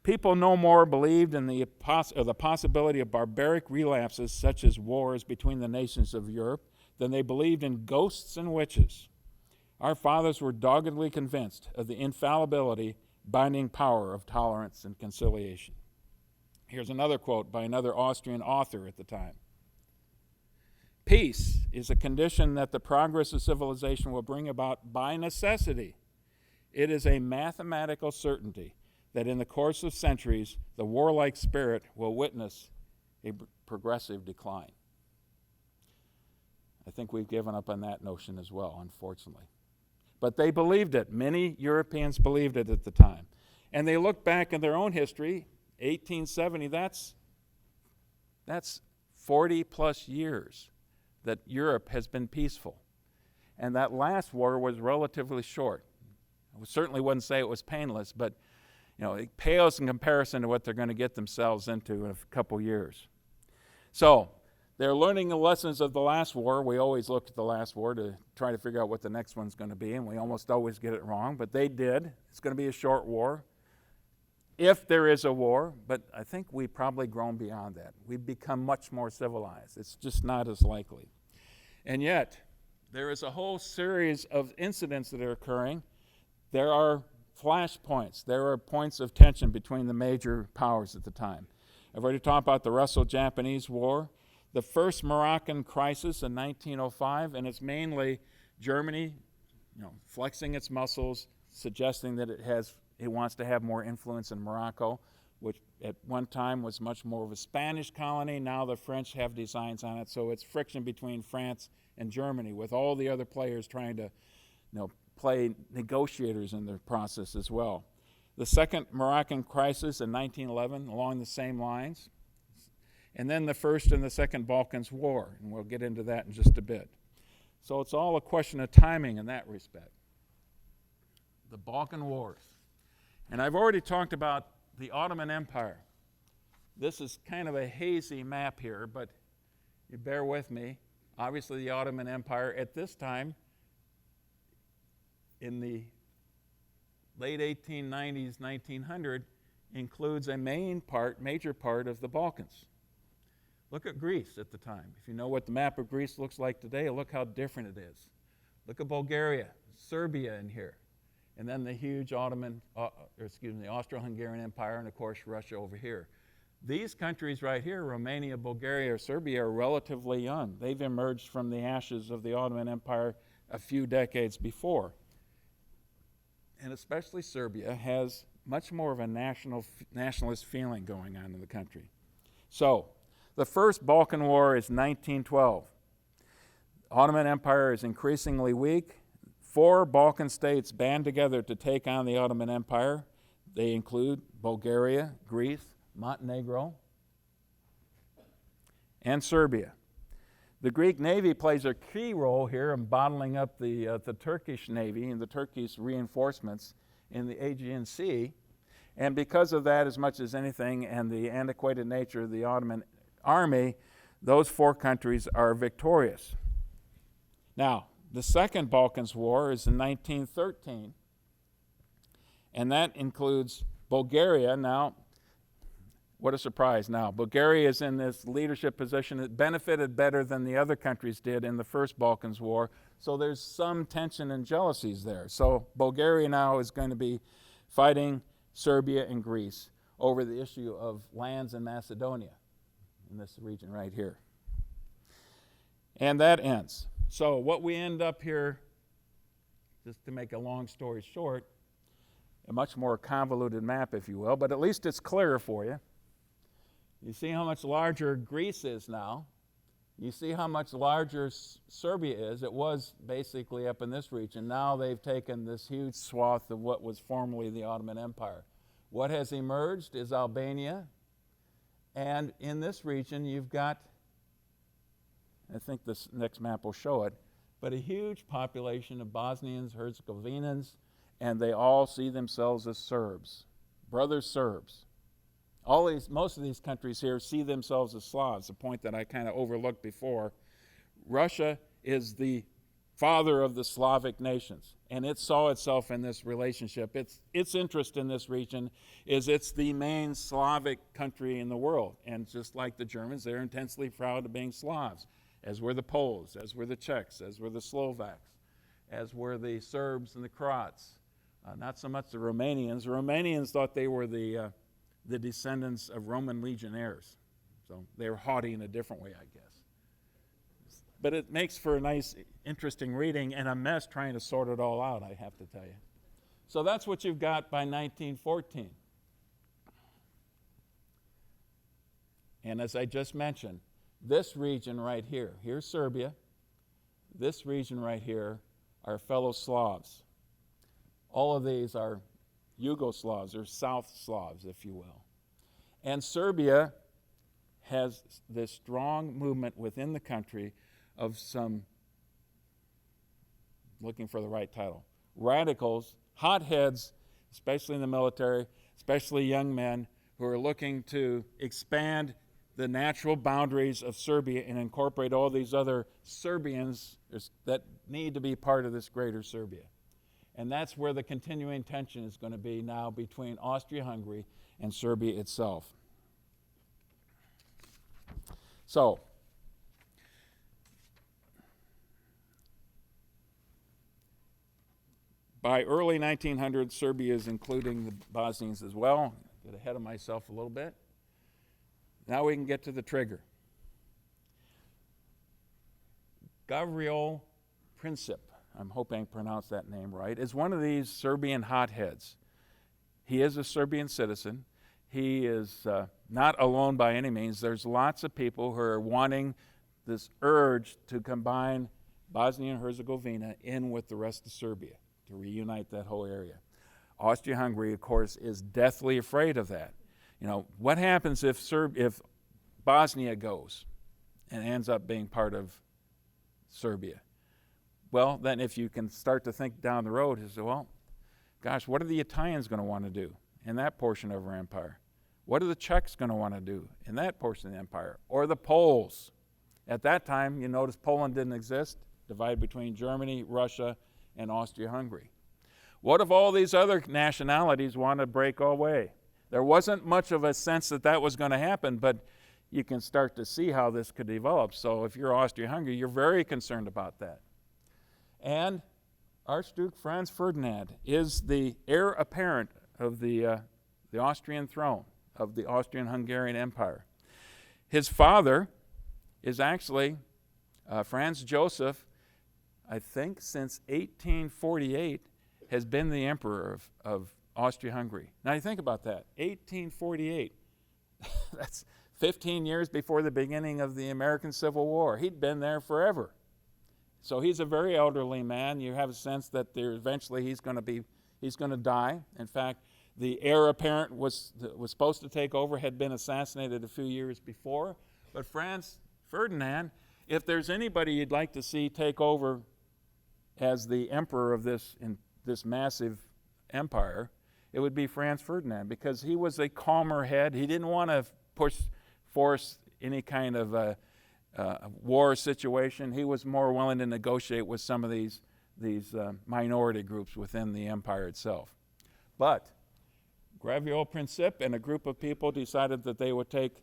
people no more believed in the possibility of barbaric relapses such as wars between the nations of Europe than they believed in ghosts and witches. Our fathers were doggedly convinced of the infallibility, binding power of tolerance and conciliation. Here's another quote by another Austrian author at the time. Peace is a condition that the progress of civilization will bring about by necessity. It is a mathematical certainty that in the course of centuries, the warlike spirit will witness a progressive decline. I think we've given up on that notion as well, unfortunately. But they believed it. Many Europeans believed it at the time. And they look back in their own history, 1870, that's 40 plus years that Europe has been peaceful. And that last war was relatively short. I certainly wouldn't say it was painless, but it pales in comparison to what they're going to get themselves into in a couple years. So they're learning the lessons of the last war. We always look at the last war to try to figure out what the next one's going to be, and we almost always get it wrong, but they did. It's going to be a short war, if there is a war, but I think we've probably grown beyond that. We've become much more civilized. It's just not as likely. And yet, there is a whole series of incidents that are occurring. There are flashpoints. There are points of tension between the major powers at the time. I've already talked about the Russo-Japanese War, the first Moroccan crisis in 1905, and it's mainly Germany, flexing its muscles, suggesting that it wants to have more influence in Morocco, which at one time was much more of a Spanish colony. Now the French have designs on it, so it's friction between France and Germany, with all the other players trying to, play negotiators in the process as well. The second Moroccan crisis in 1911, along the same lines. And then the First and the Second Balkans War, and we'll get into that in just a bit. So it's all a question of timing in that respect. The Balkan Wars. And I've already talked about the Ottoman Empire. This is kind of a hazy map here, but you bear with me. Obviously, the Ottoman Empire at this time, in the late 1890s, 1900, includes a major part of the Balkans. Look at Greece at the time. If you know what the map of Greece looks like today, look how different it is. Look at Bulgaria, Serbia in here, and then the huge the Austro-Hungarian Empire, and of course Russia over here. These countries right here, Romania, Bulgaria, or Serbia, are relatively young. They've emerged from the ashes of the Ottoman Empire a few decades before. And especially Serbia has much more of a nationalist feeling going on in the country. So, the First Balkan War is 1912. The Ottoman Empire is increasingly weak. 4 Balkan states band together to take on the Ottoman Empire. They include Bulgaria, Greece, Montenegro, and Serbia. The Greek Navy plays a key role here in bottling up the Turkish Navy and the Turkish reinforcements in the Aegean Sea. And because of that, as much as anything, and the antiquated nature of the Ottoman army, those 4 countries are victorious. Now, The Second Balkans War is in 1913, and that includes Bulgaria. Now, what a surprise now. Bulgaria is in this leadership position. It benefited better than the other countries did in the First Balkans War, so there's some tension and jealousies there. So Bulgaria now is going to be fighting Serbia and Greece over the issue of lands in Macedonia, in this region right here. And that ends. So what we end up here, just to make a long story short, a much more convoluted map, if you will, but at least it's clear for you. You see how much larger Greece is now. You see how much larger Serbia is. It was basically up in this region. Now they've taken this huge swath of what was formerly the Ottoman Empire. What has emerged is Albania, and in this region you've got, I think this next map will show it, but a huge population of Bosnians, Herzegovinians, and they all see themselves as Serbs, brother Serbs. Most of these countries here see themselves as Slavs, a point that I kind of overlooked before. Russia is the father of the Slavic nations, and it saw itself in this relationship. Its interest in this region is it's the main Slavic country in the world, and just like the Germans, they're intensely proud of being Slavs, as were the Poles, as were the Czechs, as were the Slovaks, as were the Serbs and the Croats. Not so much the Romanians. The Romanians thought they were the descendants of Roman legionnaires. So they were haughty in a different way, I guess. But it makes for a nice, interesting reading and a mess trying to sort it all out, I have to tell you. So that's what you've got by 1914. And as I just mentioned, this region right here, here's Serbia. This region right here are fellow Slavs. All of these are Yugoslavs, or South Slavs, if you will. And Serbia has this strong movement within the country of some, looking for the right title, radicals, hotheads, especially in the military, especially young men who are looking to expand the natural boundaries of Serbia and incorporate all these other Serbians that need to be part of this greater Serbia. And that's where the continuing tension is going to be now between Austria-Hungary and Serbia itself. So, by early 1900s, Serbia is including the Bosnians as well. Get ahead of myself a little bit. Now we can get to the trigger. Gavrilo Princip, I'm hoping I pronounced that name right, is one of these Serbian hotheads. He is a Serbian citizen. He is not alone by any means. There's lots of people who are wanting this urge to combine Bosnia and Herzegovina in with the rest of Serbia, to reunite that whole area. Austria-Hungary, of course, is deathly afraid of that. You know, what happens if Bosnia goes and ends up being part of Serbia? Well, then if you can start to think down the road, you say, well, gosh, what are the Italians going to want to do in that portion of our empire? What are the Czechs going to want to do in that portion of the empire? Or the Poles? At that time, you notice Poland didn't exist, divided between Germany, Russia, and Austria-Hungary. What if all these other nationalities want to break away? There wasn't much of a sense that that was going to happen, but you can start to see how this could develop. So if you're Austria-Hungary, you're very concerned about that. And Archduke Franz Ferdinand is the heir apparent of the Austrian throne, of the Austrian-Hungarian Empire. His father is actually Franz Joseph, I think since 1848, has been the emperor of Austria-Hungary. Now you think about that, 1848. That's 15 years before the beginning of the American Civil War. He'd been there forever. So he's a very elderly man. You have a sense that eventually he's going to die. In fact, the heir apparent was supposed to take over, had been assassinated a few years before. But Franz Ferdinand, if there's anybody you'd like to see take over as the emperor of this massive empire, it would be Franz Ferdinand, because he was a calmer head. He didn't want to force any kind of war situation. He was more willing to negotiate with some of these minority groups within the empire itself. But Gravio Princip and a group of people decided that they would take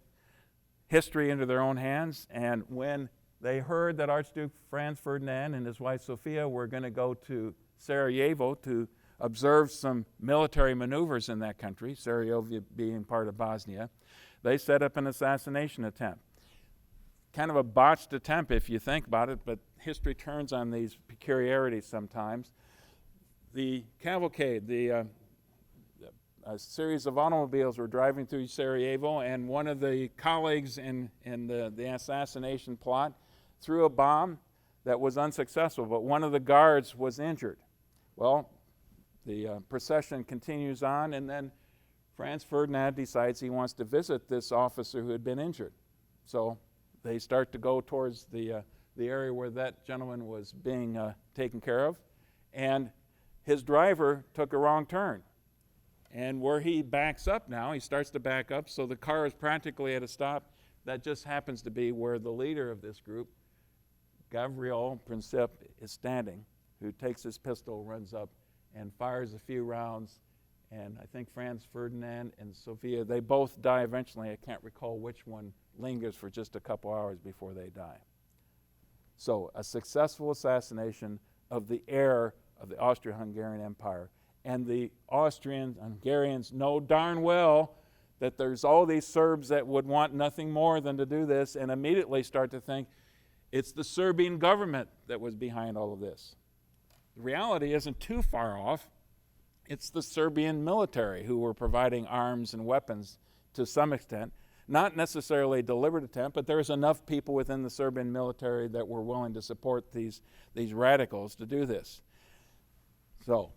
history into their own hands, and when they heard that Archduke Franz Ferdinand and his wife Sophia were going to go to Sarajevo to observe some military maneuvers in that country, Sarajevo being part of Bosnia, they set up an assassination attempt. Kind of a botched attempt if you think about it, but history turns on these peculiarities sometimes. The cavalcade, a series of automobiles were driving through Sarajevo, and one of the colleagues in the assassination plot threw a bomb that was unsuccessful, but one of the guards was injured. Well, the procession continues on, and then Franz Ferdinand decides he wants to visit this officer who had been injured. So they start to go towards the area where that gentleman was being taken care of, and his driver took a wrong turn. And where he backs up now, he starts to back up, so the car is practically at a stop. That just happens to be where the leader of this group, Gavril Princip, is standing, who takes his pistol, runs up, and fires a few rounds. And I think Franz Ferdinand and Sophia, they both die eventually. I can't recall which one lingers for just a couple hours before they die. So a successful assassination of the heir of the Austro-Hungarian Empire. And the Austrian-Hungarians know darn well that there's all these Serbs that would want nothing more than to do this, and immediately start to think it's the Serbian government that was behind all of this. The reality isn't too far off. It's the Serbian military who were providing arms and weapons to some extent. Not necessarily a deliberate attempt, but there's enough people within the Serbian military that were willing to support these radicals to do this. So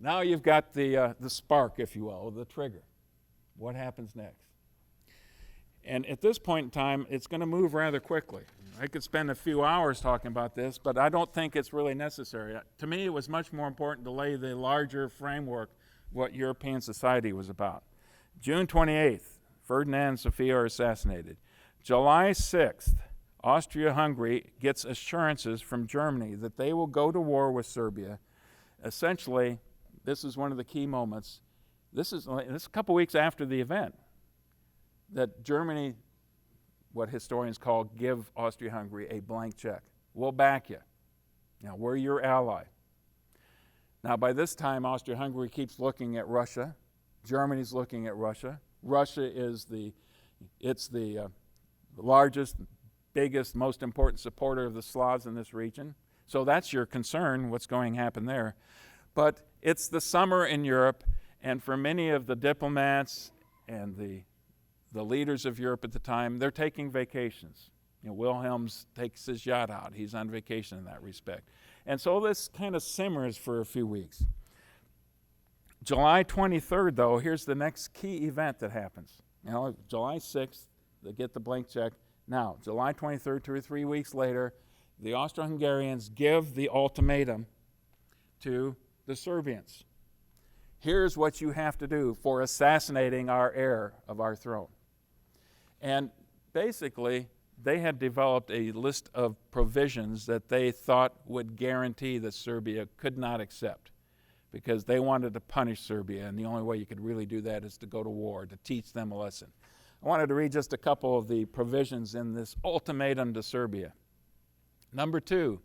now you've got the spark, if you will, the trigger. What happens next? And at this point in time, it's going to move rather quickly. I could spend a few hours talking about this, but I don't think it's really necessary. To me, it was much more important to lay the larger framework what European society was about. June 28th, Ferdinand and Sophia are assassinated. July 6th, Austria-Hungary gets assurances from Germany that they will go to war with Serbia. Essentially, this is one of the key moments. This is a couple weeks after the event that Germany, what historians call, give Austria-Hungary a blank check. We'll back you. Now, we're your ally. Now, by this time, Austria-Hungary keeps looking at Russia. Germany's looking at Russia. Russia is the largest, biggest, most important supporter of the Slavs in this region. So that's your concern, what's going to happen there. But it's the summer in Europe, and for many of the diplomats and the leaders of Europe at the time, they're taking vacations. You know, Wilhelm's takes his yacht out. He's on vacation in that respect. And so this kind of simmers for a few weeks. July 23rd, though, here's the next key event that happens. You know, July 6th, they get the blank check. Now, July 23rd, 2 or 3 weeks later, the Austro-Hungarians give the ultimatum to the Serbians. Here's what you have to do for assassinating our heir of our throne. And basically, they had developed a list of provisions that they thought would guarantee that Serbia could not accept, because they wanted to punish Serbia, and the only way you could really do that is to go to war, to teach them a lesson. I wanted to read just a couple of the provisions in this ultimatum to Serbia. Number 2,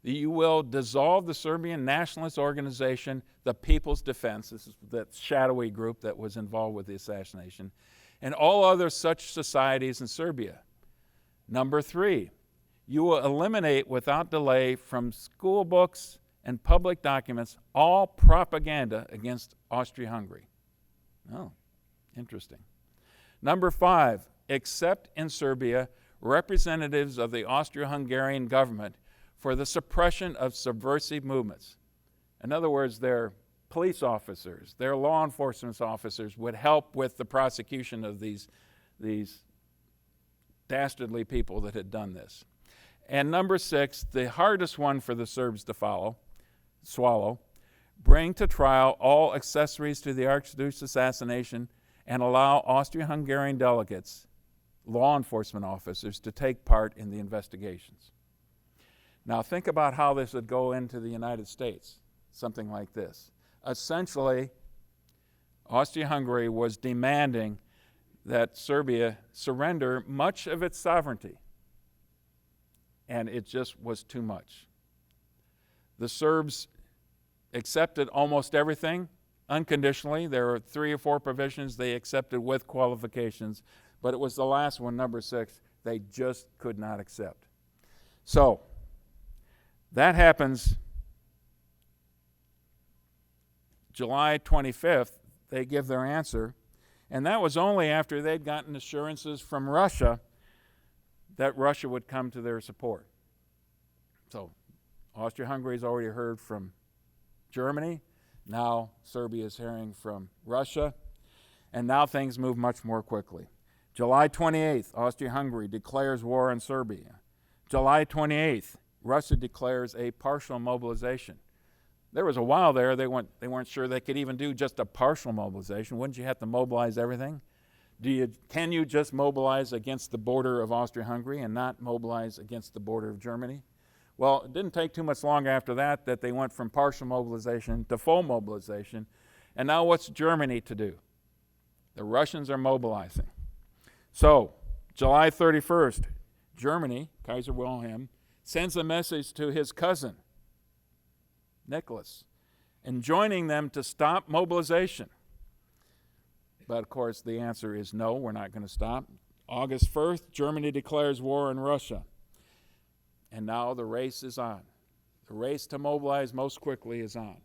you will dissolve the Serbian nationalist organization, the People's Defense. This is that shadowy group that was involved with the assassination, and all other such societies in Serbia. Number 3, you will eliminate without delay from school books and public documents all propaganda against Austria-Hungary. Oh, interesting. Number 5, accept in Serbia representatives of the Austro-Hungarian government for the suppression of subversive movements. In other words, their police officers, their law enforcement officers would help with the prosecution of these dastardly people that had done this. And number 6, the hardest one for the Serbs to swallow, bring to trial all accessories to the Archduke's assassination and allow Austro-Hungarian delegates, law enforcement officers to take part in the investigations. Now think about how this would go into the United States, something like this. Essentially, Austria-Hungary was demanding that Serbia surrender much of its sovereignty, and it just was too much. The Serbs accepted almost everything unconditionally. There were 3 or 4 provisions they accepted with qualifications, but it was the last one, number 6, they just could not accept. So, that happens July 25th, they give their answer, and that was only after they'd gotten assurances from Russia that Russia would come to their support. So, Austria-Hungary's already heard from Germany, now Serbia is hearing from Russia, and now things move much more quickly. July 28th, Austria-Hungary declares war on Serbia. July 28th, Russia declares a partial mobilization. There was a while there they weren't sure they could even do just a partial mobilization. Wouldn't you have to mobilize everything? Can you just mobilize against the border of Austria-Hungary and not mobilize against the border of Germany? Well, it didn't take too much long after that they went from partial mobilization to full mobilization. And now what's Germany to do? The Russians are mobilizing. So, July 31st, Germany, Kaiser Wilhelm, sends a message to his cousin, Nicholas, enjoining them to stop mobilization. But of course, the answer is no, we're not going to stop. August 1st, Germany declares war on Russia. And now the race is on. The race to mobilize most quickly is on.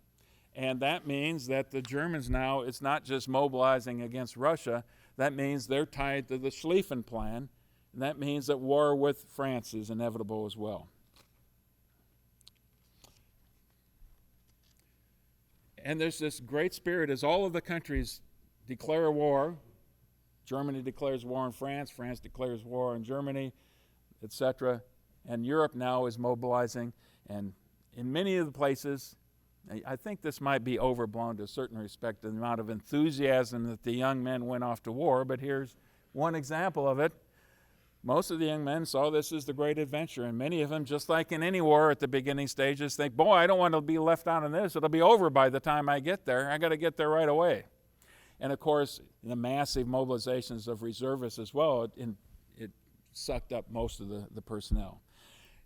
And that means that the Germans now, it's not just mobilizing against Russia, that means they're tied to the Schlieffen plan, and that means that war with France is inevitable as well. And there's this great spirit as all of the countries declare war. Germany declares war on France, France declares war on Germany, etc. And Europe now is mobilizing, and in many of the places, I think this might be overblown to a certain respect, the amount of enthusiasm that the young men went off to war, but here's one example of it. Most of the young men saw this as the great adventure, and many of them, just like in any war at the beginning stages, think, boy, I don't want to be left out on this. It'll be over by the time I get there. I got to get there right away. And of course, the massive mobilizations of reservists as well, it sucked up most of the personnel.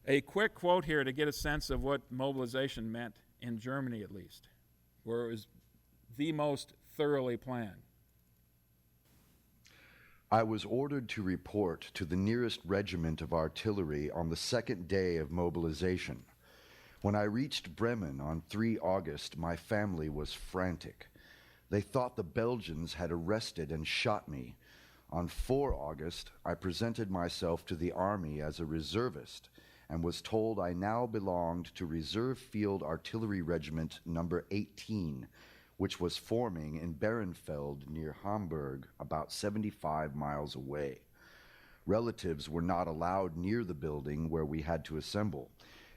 A quick quote here to get a sense of what mobilization meant in Germany, at least, where it was the most thoroughly planned. I was ordered to report to the nearest regiment of artillery on the second day of mobilization. When I reached Bremen on 3 August, my family was frantic. They thought the Belgians had arrested and shot me. On 4 August, I presented myself to the army as a reservist and was told I now belonged to Reserve Field Artillery Regiment number 18, which was forming in Behrenfeld near Hamburg, about 75 miles away. Relatives were not allowed near the building where we had to assemble.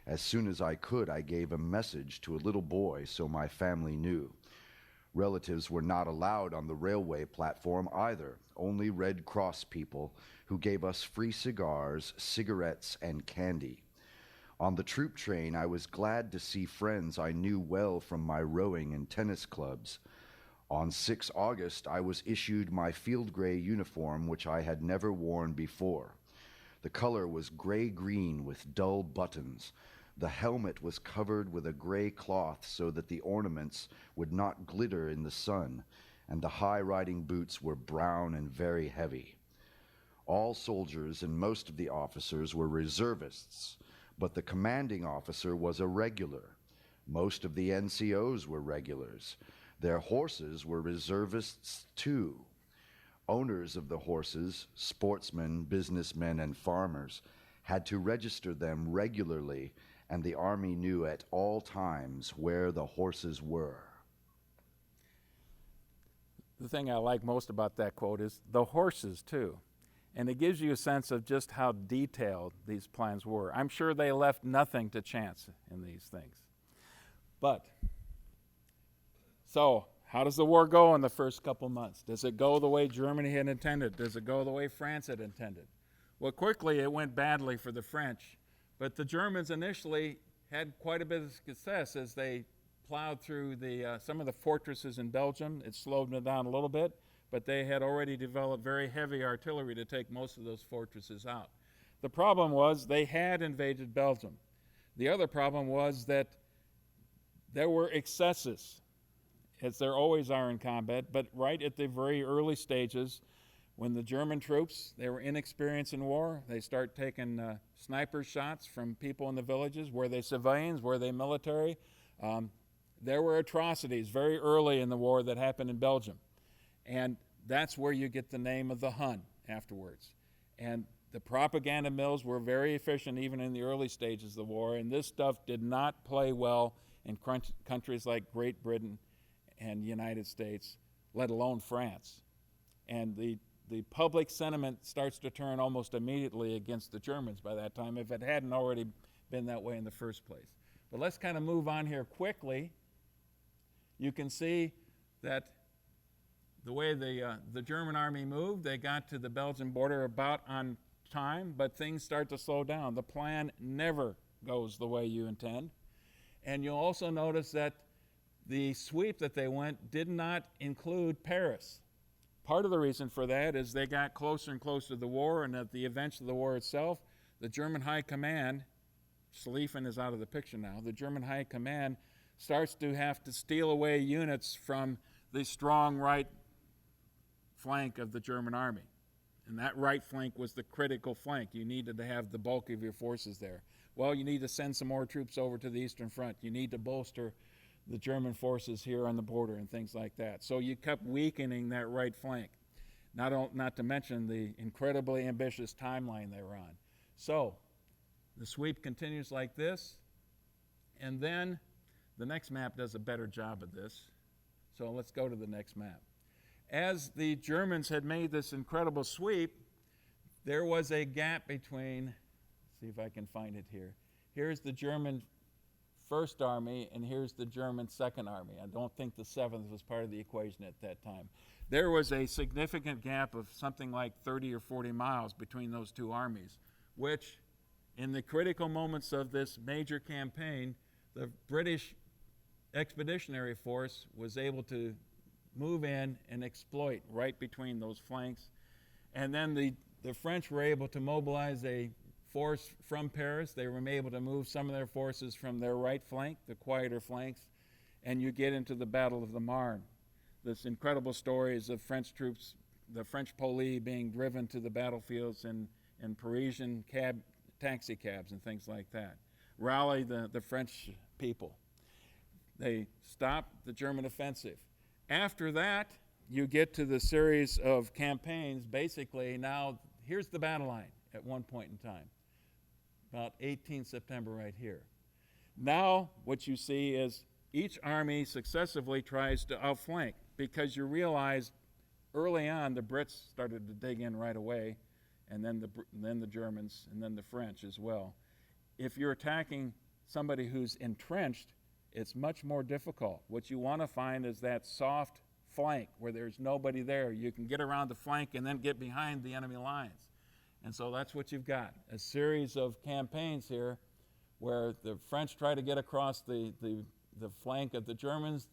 As soon as I could, I gave a message to a little boy so my family knew. Relatives were not allowed on the railway platform either, only Red Cross people who gave us free cigars, cigarettes, and candy. On the troop train, I was glad to see friends I knew well from my rowing and tennis clubs. On 6 August, I was issued my field gray uniform, which I had never worn before. The color was gray-green with dull buttons. The helmet was covered with a gray cloth so that the ornaments would not glitter in the sun, and the high riding boots were brown and very heavy. All soldiers and most of the officers were reservists, but the commanding officer was a regular. Most of the NCOs were regulars. Their horses were reservists too. Owners of the horses, sportsmen, businessmen, and farmers, had to register them regularly, and the army knew at all times where the horses were. The thing I like most about that quote is the horses too. And it gives you a sense of just how detailed these plans were. I'm sure they left nothing to chance in these things. But, so, how does the war go in the first couple months? Does it go the way Germany had intended? Does it go the way France had intended? Well, quickly it went badly for the French, but the Germans initially had quite a bit of success as they plowed through some of the fortresses in Belgium. It slowed them down a little bit, but they had already developed very heavy artillery to take most of those fortresses out. The problem was they had invaded Belgium. The other problem was that there were excesses, as there always are in combat, but right at the very early stages, when the German troops, they were inexperienced in war, they start taking sniper shots from people in the villages. Were they civilians? Were they military? There were atrocities very early in the war that happened in Belgium. And that's where you get the name of the Hun afterwards. And the propaganda mills were very efficient even in the early stages of the war, and this stuff did not play well in countries like Great Britain and the United States, let alone France. And the public sentiment starts to turn almost immediately against the Germans by that time, if it hadn't already been that way in the first place. But let's kind of move on here quickly. You can see that the way the German army moved, they got to the Belgian border about on time, but things start to slow down. The plan never goes the way you intend. And you'll also notice that the sweep that they went did not include Paris. Part of the reason for that is they got closer and closer to the war, and at the events of the war itself, the German High Command, Schlieffen is out of the picture now, the German High Command starts to have to steal away units from the strong right flank of the German army. And that right flank was the critical flank. You needed to have the bulk of your forces there. Well, you need to send some more troops over to the Eastern Front. You need to bolster the German forces here on the border and things like that. So you kept weakening that right flank, not to mention the incredibly ambitious timeline they were on. So the sweep continues like this, and then the next map does a better job of this. So let's go to the next map. As the Germans had made this incredible sweep, there was a gap between, let's see if I can find it here. Here's the German First Army, and here's the German Second Army. I don't think the 7th was part of the equation at that time. There was a significant gap of something like 30 or 40 miles between those two armies, which, in the critical moments of this major campaign, the British Expeditionary Force was able to move in and exploit right between those flanks. And then the French were able to mobilize a force from Paris. They were able to move some of their forces from their right flank, the quieter flanks, and you get into the Battle of the Marne. This incredible stories of French troops, the French police being driven to the battlefields in Parisian taxi cabs and things like that. Rally the French people. They stopped the German offensive. After that, you get to the series of campaigns. Basically, now, here's the battle line at one point in time, about 18 September right here. Now, what you see is each army successively tries to outflank, because you realize early on the Brits started to dig in right away, and then the Germans, and then the French as well. If you're attacking somebody who's entrenched, it's much more difficult. What you want to find is that soft flank where there's nobody there. You can get around the flank and then get behind the enemy lines. And so that's what you've got, a series of campaigns here where the French try to get across the flank of the Germans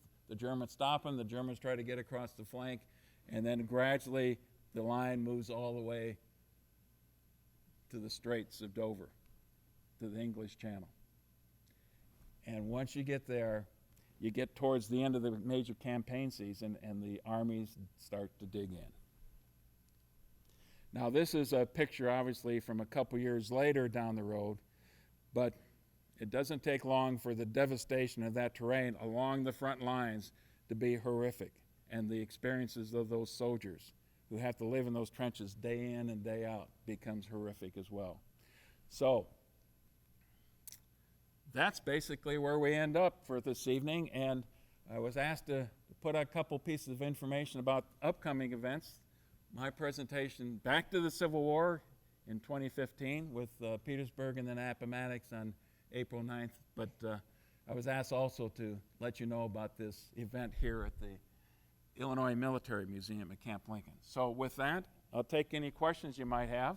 stop them, the Germans try to get across the flank, and then gradually the line moves all the way to the Straits of Dover, to the English Channel. And once you get there, you get towards the end of the major campaign season, and the armies start to dig in. Now, this is a picture, obviously, from a couple years later down the road, but it doesn't take long for the devastation of that terrain along the front lines to be horrific, and the experiences of those soldiers who have to live in those trenches day in and day out becomes horrific as well. So that's basically where we end up for this evening, and I was asked to put a couple pieces of information about upcoming events. My presentation back to the Civil War in 2015 with Petersburg and then Appomattox on April 9th, but I was asked also to let you know about this event here at the Illinois Military Museum at Camp Lincoln. So with that, I'll take any questions you might have.